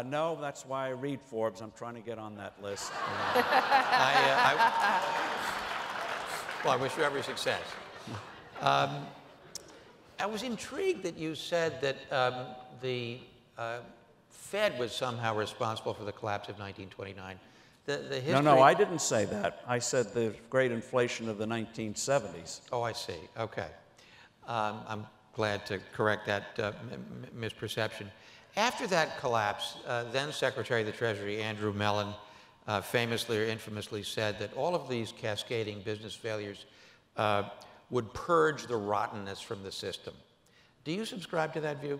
No, that's why I read Forbes. I'm trying to get on that list. Well, I wish you every success. I was intrigued that you said that the Fed was somehow responsible for the collapse of 1929. No, I didn't say that. I said the great inflation of the 1970s. Oh, I see. Okay. I'm glad to correct that misperception. After that collapse, then Secretary of the Treasury Andrew Mellon famously or infamously said that all of these cascading business failures would purge the rottenness from the system. Do you subscribe to that view?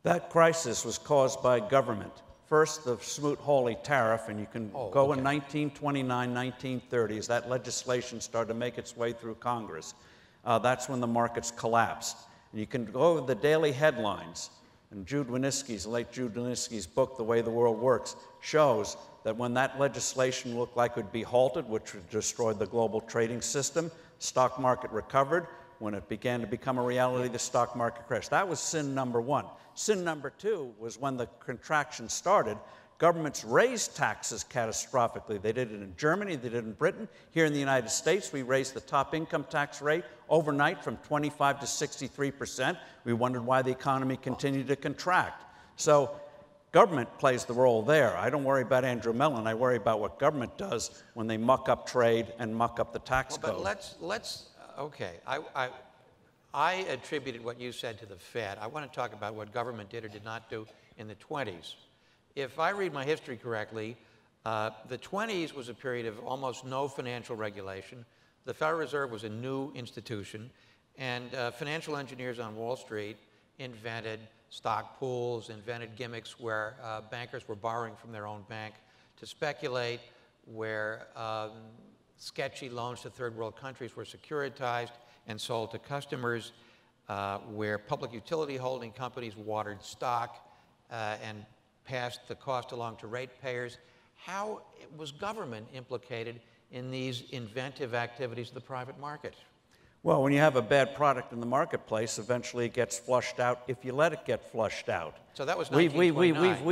That crisis was caused by government. First, the Smoot-Hawley tariff, and you can go in 1929, 1930, as that legislation started to make its way through Congress. That's when the markets collapsed. And you can go over the daily headlines. And late Jude Wanniski's book, The Way the World Works, shows that when that legislation looked like it would be halted, which would destroy the global trading system, stock market recovered. When it began to become a reality, the stock market crashed. That was sin number one. Sin number two was when the contraction started, governments raised taxes catastrophically. They did it in Germany, they did it in Britain. Here in the United States, we raised the top income tax rate overnight from 25 to 63%. We wondered why the economy continued to contract. So government plays the role there. I don't worry about Andrew Mellon. I worry about what government does when they muck up trade and muck up the tax code. But let's okay. I attributed what you said to the Fed. I want to talk about what government did or did not do in the 20s. If I read my history correctly, the 20s was a period of almost no financial regulation. The Federal Reserve was a new institution, and financial engineers on Wall Street invented stock pools, invented gimmicks where bankers were borrowing from their own bank to speculate, where sketchy loans to third world countries were securitized and sold to customers, where public utility holding companies watered stock and passed the cost along to ratepayers. How was government implicated in these inventive activities of the private market? Well, when you have a bad product in the marketplace, eventually it gets flushed out if you let it get flushed out. So that was 1929.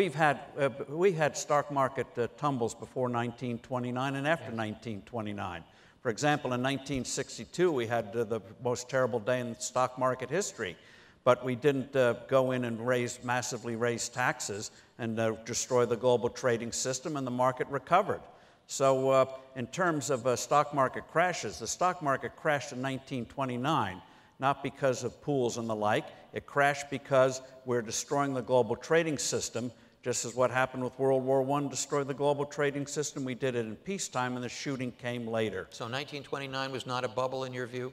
We've had stock market tumbles before 1929 and after 1929. For example, in 1962, we had the most terrible day in stock market history. But we didn't go in and massively raise taxes and destroy the global trading system, and the market recovered. So in terms of stock market crashes, the stock market crashed in 1929, not because of pools and the like. It crashed because we're destroying the global trading system, just as what happened with World War I destroyed the global trading system. We did it in peacetime, and the shooting came later. So 1929 was not a bubble in your view?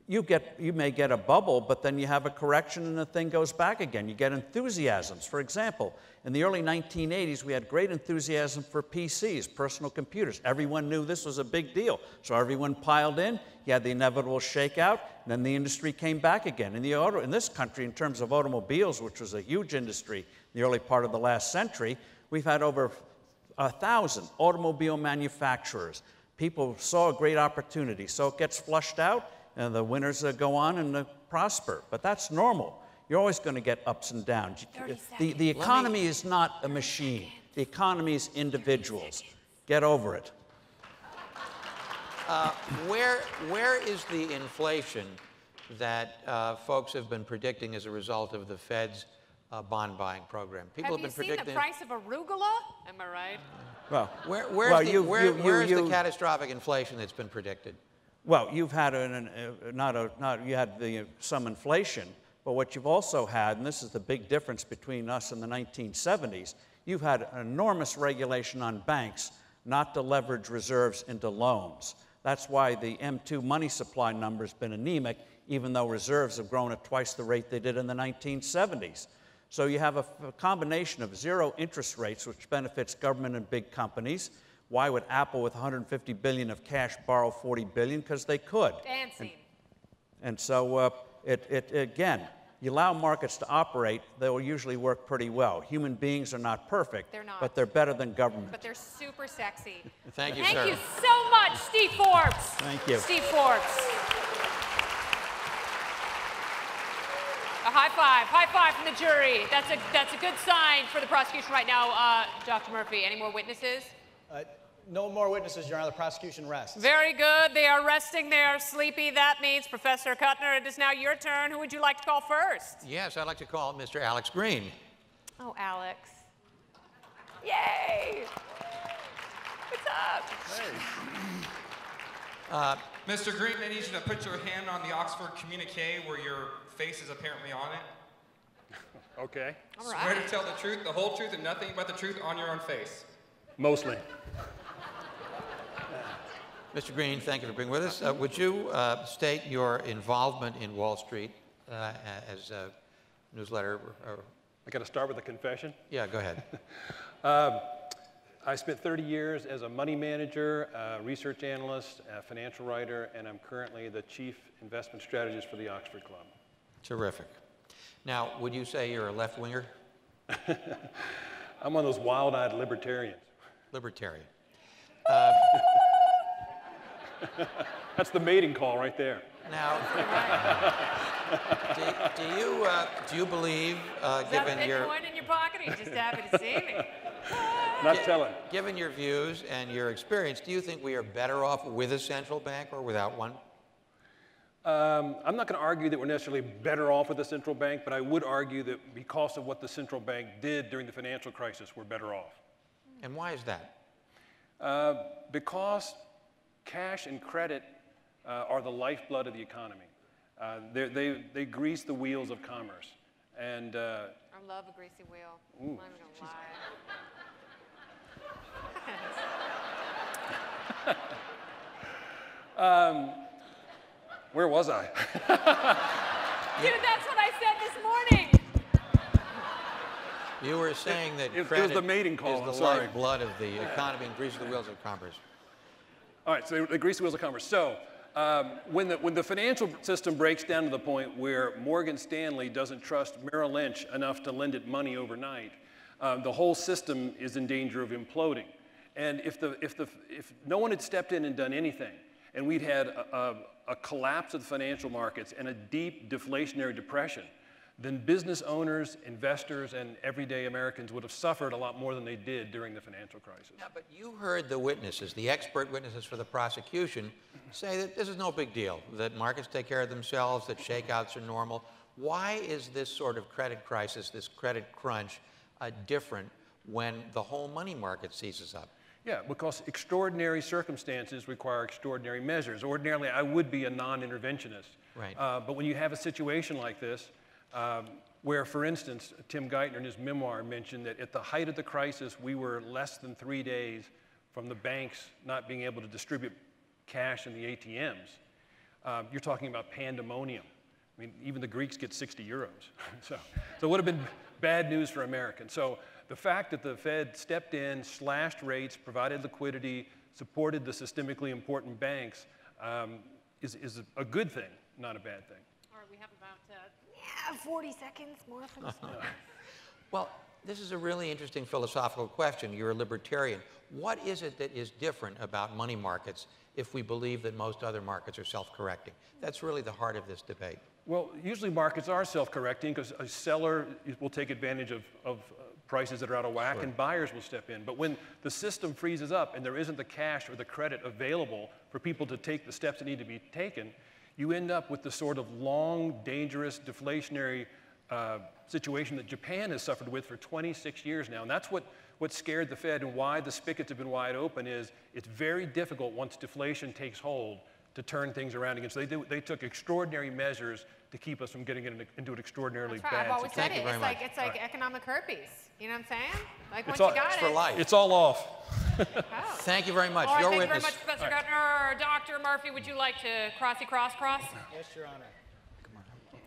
you may get a bubble, but then you have a correction and the thing goes back again. You get enthusiasms. For example, in the early 1980s, we had great enthusiasm for PCs, personal computers. Everyone knew this was a big deal, so everyone piled in. You had the inevitable shakeout, and then the industry came back again. In this country, in terms of automobiles, which was a huge industry in the early part of the last century, we've had over 1,000 automobile manufacturers. People saw a great opportunity, so it gets flushed out, and the winners go on and prosper. But that's normal. You're always going to get ups and downs. The economy is not a machine. The economy is individuals. Get over it. Where is the inflation that folks have been predicting as a result of the Fed's bond buying program? People have been predicting. Have you seen the price of arugula? Am I right? Well, where's the catastrophic inflation that's been predicted? Well, you've had some inflation, but what you've also had, and this is the big difference between us and the 1970s, you've had an enormous regulation on banks not to leverage reserves into loans. That's why the M2 money supply number has been anemic, even though reserves have grown at twice the rate they did in the 1970s. So you have a combination of zero interest rates, which benefits government and big companies. Why would Apple, with $150 billion of cash, borrow $40 billion? Because they could. Dancing. And so, again, you allow markets to operate, they will usually work pretty well. Human beings are not perfect, they're not. But they're better than government. But they're super sexy. Thank you, sir. Thank you so much, Steve Forbes. Thank you. Steve Forbes. A high five from the jury. That's a good sign for the prosecution right now. Dr. Murphy, any more witnesses? No more witnesses, Your Honor. The prosecution rests. Very good. They are resting. They are sleepy. That means, Professor Kuttner, it is now your turn. Who would you like to call first? Yes, I'd like to call Mr. Alex Green. Oh, Alex. Yay! What's up? Hey. Mr. Green, I need you to put your hand on the Oxford communique where your face is apparently on it. Okay. All right. Swear to tell the truth, the whole truth, and nothing but the truth on your own face. Mostly. Mr. Green, thank you for being with us. Would you state your involvement in Wall Street as a newsletter? I got to start with a confession? Yeah, go ahead. I spent 30 years as a money manager, research analyst, financial writer, and I'm currently the chief investment strategist for the Oxford Club. Terrific. Now, would you say you're a left-winger? I'm one of those wild-eyed libertarians. Libertarian. That's the mating call right there. Now, do you believe, given your... Bitcoin in your pocket, or you just happy to see me? Not telling. Given your views and your experience, do you think we are better off with a central bank or without one? I'm not going to argue that we're necessarily better off with a central bank, but I would argue that because of what the central bank did during the financial crisis, we're better off. And why is that? Because cash and credit are the lifeblood of the economy. They grease the wheels of commerce. And I love a greasy wheel. Ooh. I'm not gonna lie. Where was I? Dude, that's what I said this morning. You were saying that it credit was the mating call. is the lifeblood of the economy and greases the wheels of commerce. All right, so the grease the wheels of commerce. So when the financial system breaks down to the point where Morgan Stanley doesn't trust Merrill Lynch enough to lend it money overnight, the whole system is in danger of imploding. And if no one had stepped in and done anything, and we'd had a collapse of the financial markets and a deep deflationary depression, then business owners, investors, and everyday Americans would have suffered a lot more than they did during the financial crisis. Yeah, but you heard the witnesses, the expert witnesses for the prosecution, say that this is no big deal, that markets take care of themselves, that shakeouts are normal. Why is this sort of credit crisis, this credit crunch, different when the whole money market seizes up? Yeah, because extraordinary circumstances require extraordinary measures. Ordinarily, I would be a non-interventionist. Right. But when you have a situation like this, where, for instance, Tim Geithner in his memoir mentioned that at the height of the crisis, we were less than 3 days from the banks not being able to distribute cash in the ATMs. you're talking about pandemonium. I mean, even the Greeks get 60 euros. so it would have been bad news for Americans. So the fact that the Fed stepped in, slashed rates, provided liquidity, supported the systemically important banks is a good thing, not a bad thing. All right, we have about 40 seconds more for this one. Well, this is a really interesting philosophical question. You're a libertarian. What is it that is different about money markets if we believe that most other markets are self-correcting? That's really the heart of this debate. Well, usually markets are self-correcting because a seller will take advantage of prices that are out of whack, and buyers will step in. But when the system freezes up and there isn't the cash or the credit available for people to take the steps that need to be taken, you end up with the sort of long, dangerous, deflationary situation that Japan has suffered with for 26 years now. And that's what scared the Fed, and why the spigots have been wide open is it's very difficult once deflation takes hold to turn things around again. So they took extraordinary measures to keep us from getting into an extraordinarily That's right. bad I've always said situation. it. It's like economic herpes. You know what I'm saying? Like It's once all- you got it's it. for life. It's all off. Thank you very much. All right, Your thank witness. you very much, Professor Guttner. Dr. Murphy, would you like to cross? Yes, Your Honor.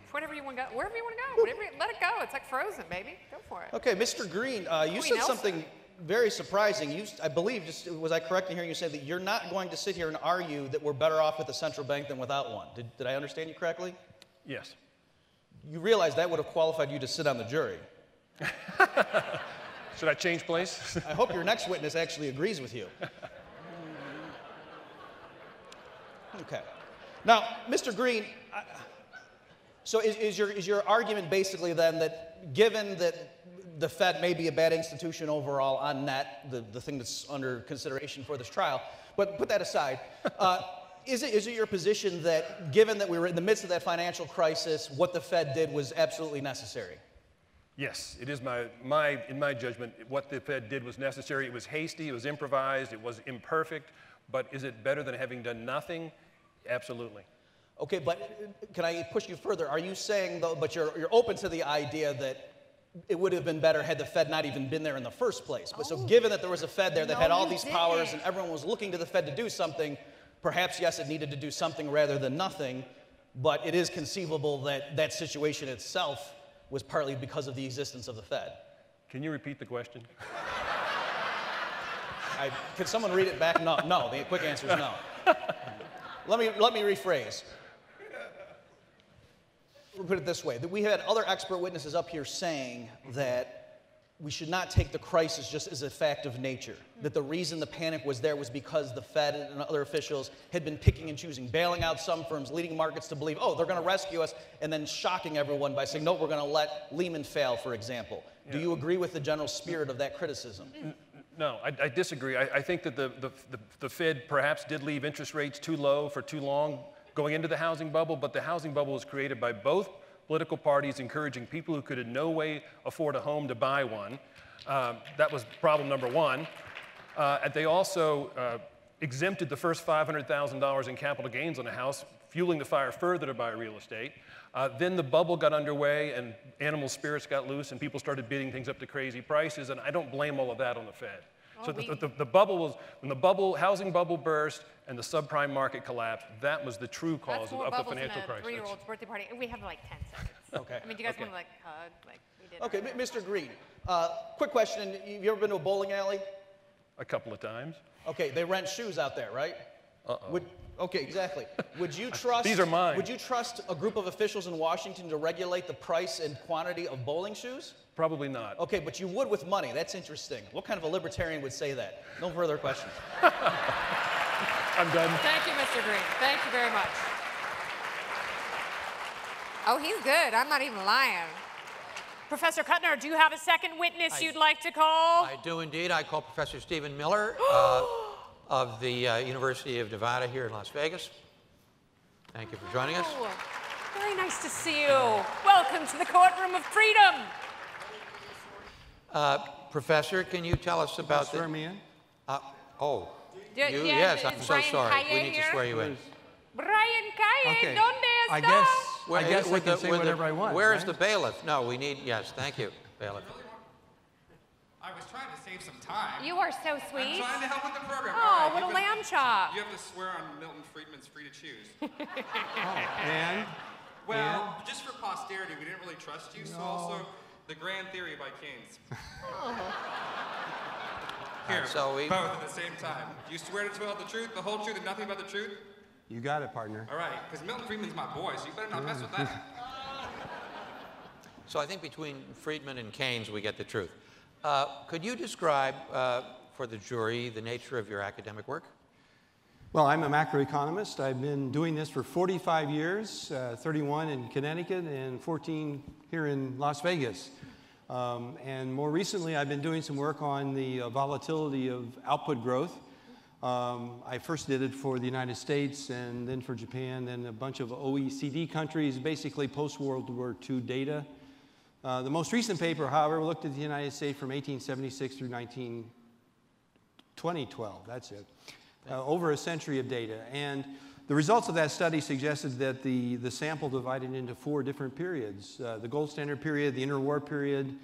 Whatever you want to go. Wherever you want to go. Let it go. It's like Frozen, baby. Go for it. Okay, Mr. Green, you said Nelson. something very surprising. I believe, was I correct in hearing you say that you're not going to sit here and argue that we're better off with a central bank than without one? Did I understand you correctly? Yes. You realize that would have qualified you to sit on the jury. Should I change place? I hope your next witness actually agrees with you. Okay. Now, Mr. Green, so is your argument basically then that given that the Fed may be a bad institution overall on net, the thing that's under consideration for this trial, but put that aside, is it your position that given that we were in the midst of that financial crisis, what the Fed did was absolutely necessary? Yes, it is in my judgment, what the Fed did was necessary. It was hasty, it was improvised, it was imperfect, but is it better than having done nothing? Absolutely. Okay, but can I push you further? Are you saying, though, but you're open to the idea that it would have been better had the Fed not even been there in the first place? But so given that there was a Fed there that had all these powers and everyone was looking to the Fed to do something, perhaps, yes, it needed to do something rather than nothing, but it is conceivable that that situation itself was partly because of the existence of the Fed. Can you repeat the question? Can someone read it back? No, the quick answer is no. Let me rephrase. We'll put it this way, that we had other expert witnesses up here saying that we should not take the crisis just as a fact of nature, that the reason the panic was there was because the Fed and other officials had been picking and choosing, bailing out some firms, leading markets to believe, oh, they're going to rescue us, and then shocking everyone by saying, no, we're going to let Lehman fail, for example. Yeah. Do you agree with the general spirit of that criticism? No, I disagree. I think that the Fed perhaps did leave interest rates too low for too long going into the housing bubble, but the housing bubble was created by both political parties encouraging people who could in no way afford a home to buy one. That was problem number one. And they also exempted the first $500,000 in capital gains on a house, fueling the fire further to buy real estate. Then the bubble got underway and animal spirits got loose and people started bidding things up to crazy prices, and I don't blame all of that on the Fed. So the bubble was, when the housing bubble burst and the subprime market collapsed, that was the true cause of the financial crisis. 3-year-old's birthday party. We have like 10 seconds. Okay. I mean, do you guys want to like hug like we did? Okay, Mr. Green, quick question. Have you ever been to a bowling alley? A couple of times. Okay, they rent shoes out there, right? Uh-oh. Okay, exactly. Would you trust? These are mine. Would you trust a group of officials in Washington to regulate the price and quantity of bowling shoes? Probably not. Okay, but you would with money. That's interesting. What kind of a libertarian would say that? No further questions. I'm done. Thank you, Mr. Green. Thank you very much. Oh, he's good. I'm not even lying. Professor Kuttner, do you have a second witness you'd like to call? I do indeed. I call Professor Stephen Miller of the University of Nevada here in Las Vegas. Thank you for joining us. Very nice to see you. Welcome to the courtroom of freedom. Professor, can you tell us about swear me in? Yes, I'm so sorry. We need to swear you in. Brian Calle, Okay. ¿dónde I está? guess I can say whatever I want. Where is right? the bailiff? No, we need, yes, thank you, bailiff. I was trying to save some time. You are so sweet. I'm trying to help with the program. Oh, All right, what a lamb chop. You have to swear on Milton Friedman's Free to Choose. And? Well, just for posterity, we didn't really trust you, so also the grand theory by Keynes. Here, so we both at the same time. Do you swear to tell the truth, the whole truth, and nothing but the truth? You got it, partner. All right, because Milton Friedman's my boy, so you better not mess with that. So I think between Friedman and Keynes, we get the truth. Could you describe for the jury the nature of your academic work? Well, I'm a macroeconomist. I've been doing this for 45 years, 31 in Connecticut and 14 here in Las Vegas. And more recently, I've been doing some work on the volatility of output growth. I first did it for the United States and then for Japan, then a bunch of OECD countries, basically post-World War II data. The most recent paper, however, looked at the United States from 1876 through 2012, that's it. Over a century of data. And the results of that study suggested that the sample divided into 4 different periods. The gold standard period, the interwar period,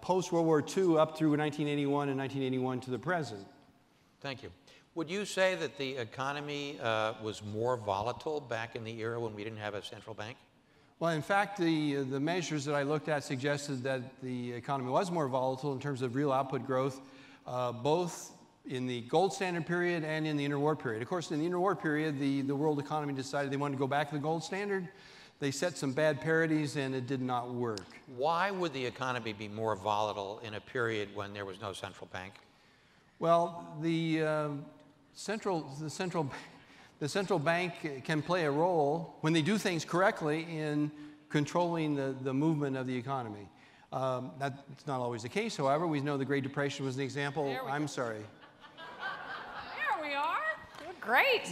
post-World War II up through 1981 and 1981 to the present. Thank you. Would you say that the economy was more volatile back in the era when we didn't have a central bank? Well, in fact, the measures that I looked at suggested that the economy was more volatile in terms of real output growth, both in the gold standard period and in the interwar period. Of course, in the interwar period, the world economy decided they wanted to go back to the gold standard. They set some bad parities, and it did not work. Why would the economy be more volatile in a period when there was no central bank? Well, the central bank can play a role when they do things correctly in controlling the movement of the economy. That's not always the case, however. We know the Great Depression was an example. I'm sorry. There we are. You're great.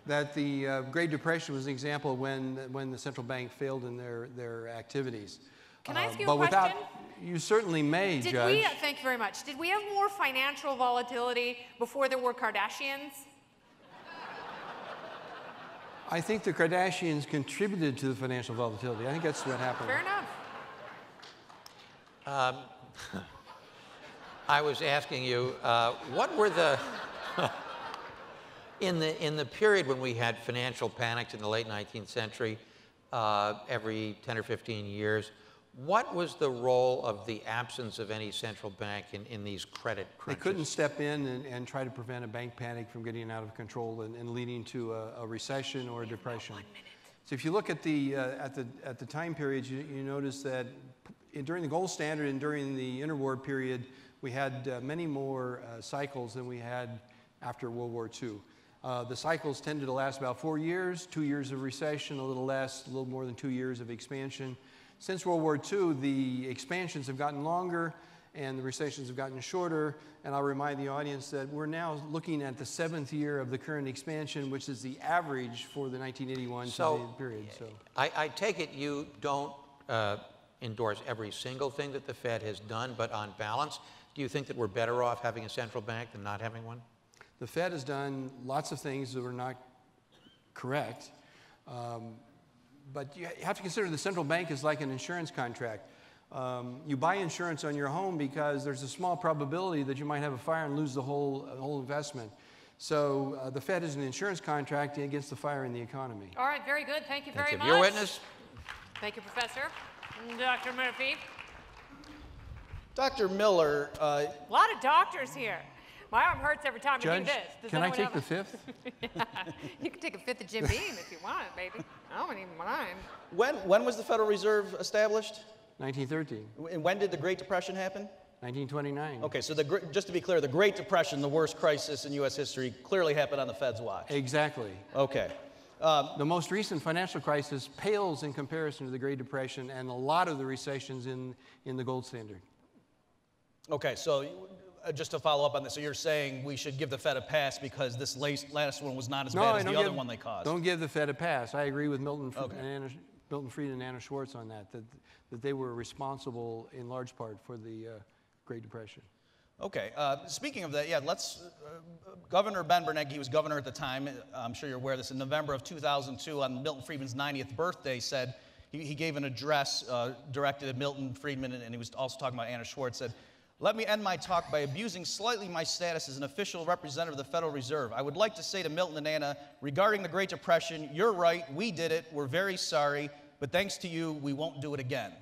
That the Great Depression was an example when the central bank failed in their activities. Can I ask you but a question? Without, you certainly may, Judge. Thank you very much. Did we have more financial volatility before there were Kardashians? I think the Kardashians contributed to the financial volatility. I think that's what happened. Fair enough. I was asking you, what were the in the period when we had financial panics in the late 19th century, every 10 or 15 years, what was the role of the absence of any central bank in these credit crunches? They couldn't step in and try to prevent a bank panic from getting out of control and leading to a recession or a depression. So if you look at the time periods, you notice that during the gold standard and during the interwar period, we had many more cycles than we had after World War II. The cycles tended to last about 4 years, 2 years of recession, a little less, a little more than 2 years of expansion. Since World War II, the expansions have gotten longer and the recessions have gotten shorter. And I'll remind the audience that we're now looking at the 7th year of the current expansion, which is the average for the 1981 period. So I take it you don't endorse every single thing that the Fed has done, but on balance, do you think that we're better off having a central bank than not having one? The Fed has done lots of things that were not correct. But you have to consider the central bank is like an insurance contract. You buy insurance on your home because there's a small probability that you might have a fire and lose the whole investment. So the Fed is an insurance contract against the fire in the economy. All right, very good. Thank you very much. Your witness. Thank you, Professor. Dr. Murphy. Dr. Miller. A lot of doctors here. My arm hurts every time Judge, I do this. can I take the 5th? Yeah. You can take a 5th of Jim Beam if you want, baby. I don't even mind. When was the Federal Reserve established? 1913. And when did the Great Depression happen? 1929. Okay, so just to be clear, the Great Depression, the worst crisis in U.S. history, clearly happened on the Fed's watch. Exactly. Okay. The most recent financial crisis pales in comparison to the Great Depression and a lot of the recessions in the gold standard. Okay, so just to follow up on this, so you're saying we should give the Fed a pass because this last one was not as bad as the other one they caused? Don't give the Fed a pass. I agree with Milton Friedman and Anna Schwartz on that they were responsible in large part for the Great Depression. Okay, speaking of that, yeah, Governor Ben Bernanke, he was governor at the time, I'm sure you're aware of this, in November of 2002 on Milton Friedman's 90th birthday said, he gave an address directed at Milton Friedman, and he was also talking about Anna Schwartz, said, Let me end my talk by abusing slightly my status as an official representative of the Federal Reserve. I would like to say to Milton and Anna, regarding the Great Depression, you're right, we did it, we're very sorry, but thanks to you, we won't do it again.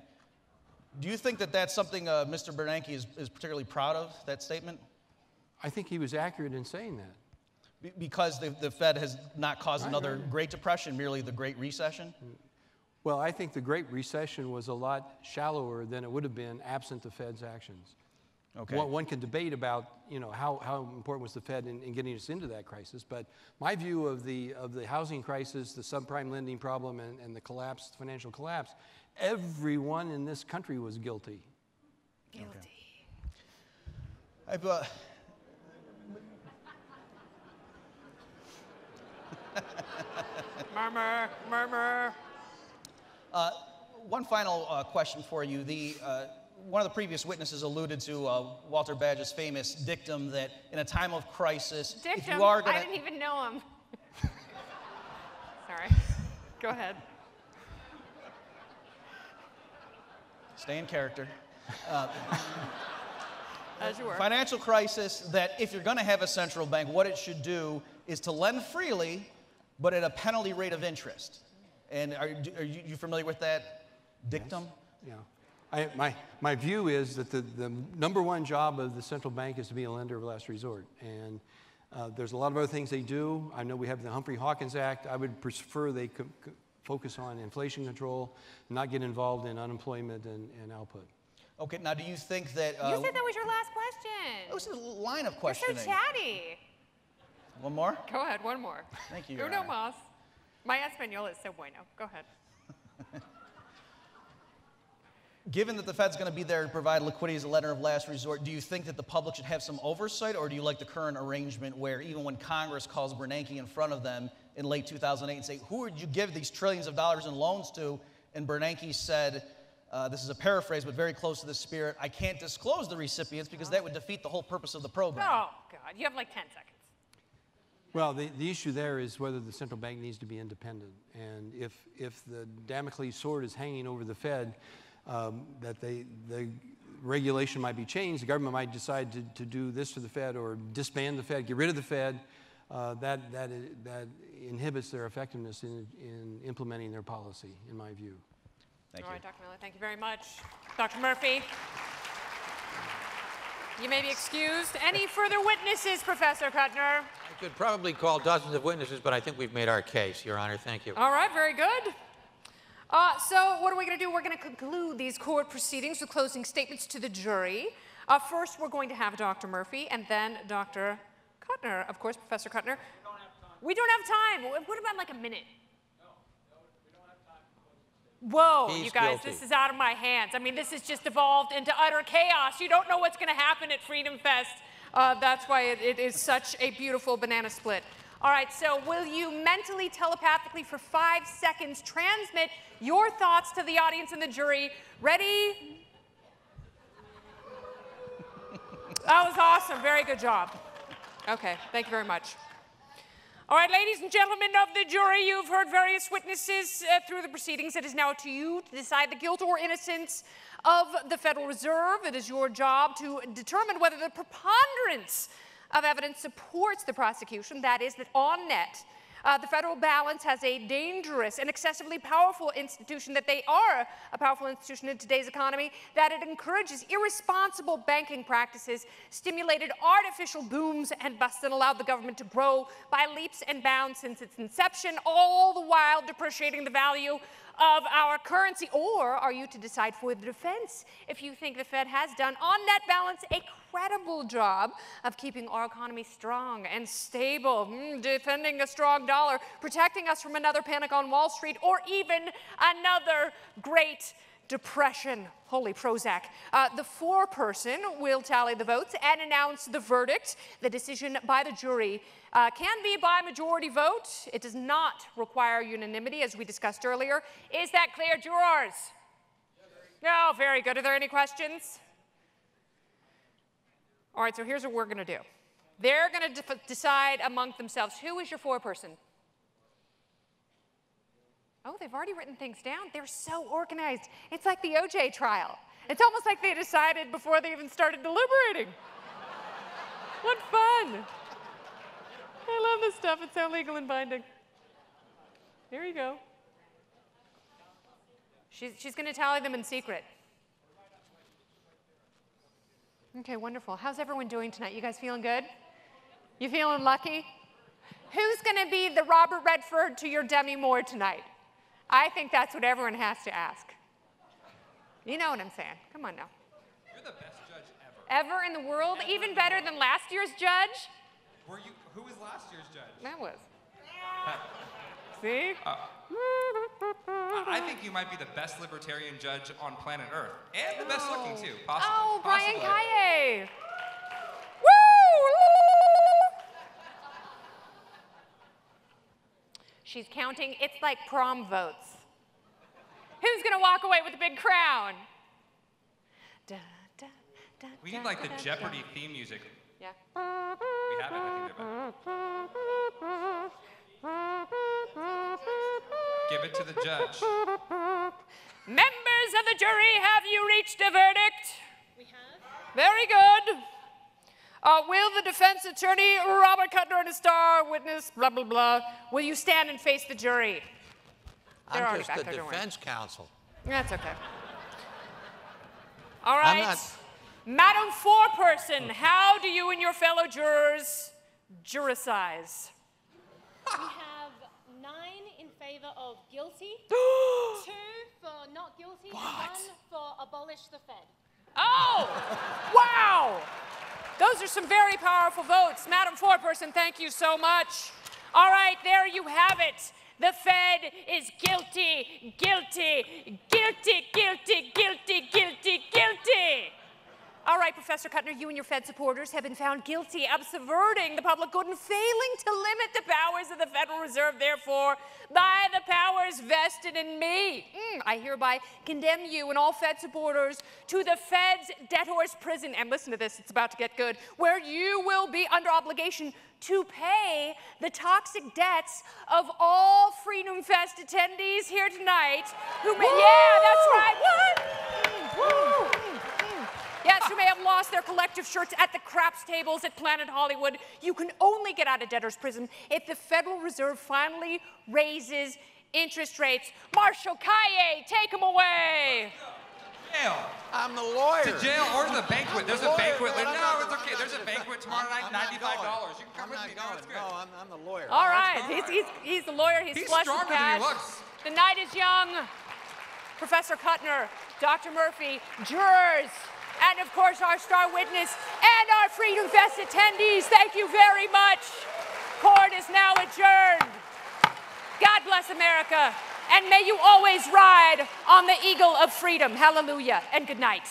Do you think that that's something Mr. Bernanke is particularly proud of, that statement? I think he was accurate in saying that. Because the Fed has not caused another Great Depression, merely the Great Recession? Well, I think the Great Recession was a lot shallower than it would have been absent the Fed's actions. Okay. One can debate about, how important was the Fed in getting us into that crisis, but my view of the housing crisis, the subprime lending problem, and the collapse, financial collapse, everyone in this country was guilty. Guilty. Okay. Murmur, murmur. One final question for you. One of the previous witnesses alluded to Walter Badge's famous dictum that in a time of crisis, Dictum? if you are going to... I didn't even know him. Sorry. Go ahead. Stay in character. As you were. Financial crisis, that if you're going to have a central bank, what it should do is to lend freely, but at a penalty rate of interest. And are you familiar with that dictum? Yes. Yeah. My view is that the number one job of the central bank is to be a lender of last resort. And there's a lot of other things they do. I know we have the Humphrey-Hawkins Act. I would prefer they focus on inflation control, not get involved in unemployment and output. Okay, now do you think that... you said that was your last question. It was a line of questioning. You're so chatty. One more? Go ahead, one more. Thank you, Your Uno Honor. más. My Espanol is so bueno. Go ahead. Given that the Fed's going to be there to provide liquidity as a lender of last resort, do you think that the public should have some oversight, or do you like the current arrangement where even when Congress calls Bernanke in front of them in late 2008 and say, who would you give these trillions of dollars in loans to? And Bernanke said, this is a paraphrase, but very close to the spirit, I can't disclose the recipients because that would defeat the whole purpose of the program. Oh, God. You have like 10 seconds. Well, the issue there is whether the central bank needs to be independent. And if the Damocles sword is hanging over the Fed, that the regulation might be changed, the government might decide to do this to the Fed or disband the Fed, get rid of the Fed, that inhibits their effectiveness in implementing their policy, in my view. Thank you. All right, Dr. Miller, thank you very much. Dr. Murphy, you may be excused. Any further witnesses, Professor Kuttner? I could probably call dozens of witnesses, but I think we've made our case, Your Honor. Thank you. All right, very good. So what are we going to do? We're going to conclude these court proceedings with closing statements to the jury. First, we're going to have Dr. Murphy and then Dr. Kuttner. Of course, Professor Kuttner. We don't have time. What about like a minute? Whoa, He's you guys, guilty. This is out of my hands. I mean, this has just evolved into utter chaos. You don't know what's going to happen at FreedomFest. That's why it is such a beautiful banana split. All right, so will you mentally, telepathically, for 5 seconds, transmit your thoughts to the audience and the jury? Ready? That was awesome. Very good job. Okay, thank you very much. All right, ladies and gentlemen of the jury, you've heard various witnesses through the proceedings. It is now to you to decide the guilt or innocence of the Federal Reserve. It is your job to determine whether the preponderance of evidence supports the prosecution, that is, that on net, the federal balance has a dangerous and excessively powerful institution, that they are a powerful institution in today's economy, that it encourages irresponsible banking practices, stimulated artificial booms and busts, and allowed the government to grow by leaps and bounds since its inception, all the while depreciating the value of our currency? Or are you to decide for the defense if you think the Fed has done, on net balance, a credible job of keeping our economy strong and stable, defending a strong dollar, protecting us from another panic on Wall Street, or even another Great Depression? Holy Prozac. The foreperson will tally the votes and announce the verdict. The decision by the jury can be by majority vote. It does not require unanimity, as we discussed earlier. Is that clear, jurors? No, very good. Are there any questions? All right, so here's what we're going to do. They're going to decide among themselves. Who is your foreperson? Oh, they've already written things down. They're so organized. It's like the OJ trial. It's almost like they decided before they even started deliberating. What fun. I love this stuff. It's so legal and binding. Here you go. She's going to tally them in secret. Okay, wonderful. How's everyone doing tonight? You guys feeling good? You feeling lucky? Who's going to be the Robert Redford to your Demi Moore tonight? I think that's what everyone has to ask. You know what I'm saying. Come on now. You're the best judge ever. Ever in the world? Even better than last year's judge? Who was last year's judge? That was. See? I think you might be the best libertarian judge on planet Earth. And the best looking, too, possibly. Oh, Brian Possibly. Kaye. Woo! She's counting. It's like prom votes. Who's going to walk away with the big crown? Da, da, da, We need, like, the Jeopardy theme music. Yeah. We have it, I think we have it. Give it to the judge. Members of the jury, have you reached a verdict? We have. Very good. Will the defense attorney, Robert Kuttner, and a star witness, blah, blah, blah, will you stand and face the jury? They're I'm already just back the there, don't worry. defense counsel. That's okay. All right. I'm not. Madam Foreperson, how do you and your fellow jurors juricize? We have 9 in favor of guilty, 2 for not guilty, and 1 for abolish the Fed. Oh, wow. Those are some very powerful votes. Madam Foreperson, thank you so much. All right, there you have it. The Fed is guilty, guilty, guilty, guilty, guilty, guilty, guilty. All right, Professor Kuttner, you and your Fed supporters have been found guilty of subverting the public good and failing to limit the powers of the Federal Reserve, therefore, by the powers vested in me. I hereby condemn you and all Fed supporters to the Fed's debtors' prison. And listen to this, it's about to get good, where you will be under obligation to pay the toxic debts of all FreedomFest attendees here tonight who may, yeah, that's right. What? Yes, who may have lost their collective shirts at the craps tables at Planet Hollywood. You can only get out of debtor's prison if the Federal Reserve finally raises interest rates. Marshall Kaye, take him away. Jail. I'm the lawyer. To jail or to the banquet. There's a banquet. but I'm No, not it's the- okay. There's a banquet tomorrow night, $95. You can come with me. No, it's good. No, I'm the lawyer. All right, he's the lawyer. He's flush with stronger than cash. he looks. The night is young. Professor Kuttner, Dr. Murphy, jurors, and of course our star witness and our FreedomFest attendees, thank you very much. Court is now adjourned. God bless America, and may you always ride on the eagle of freedom. Hallelujah, and good night.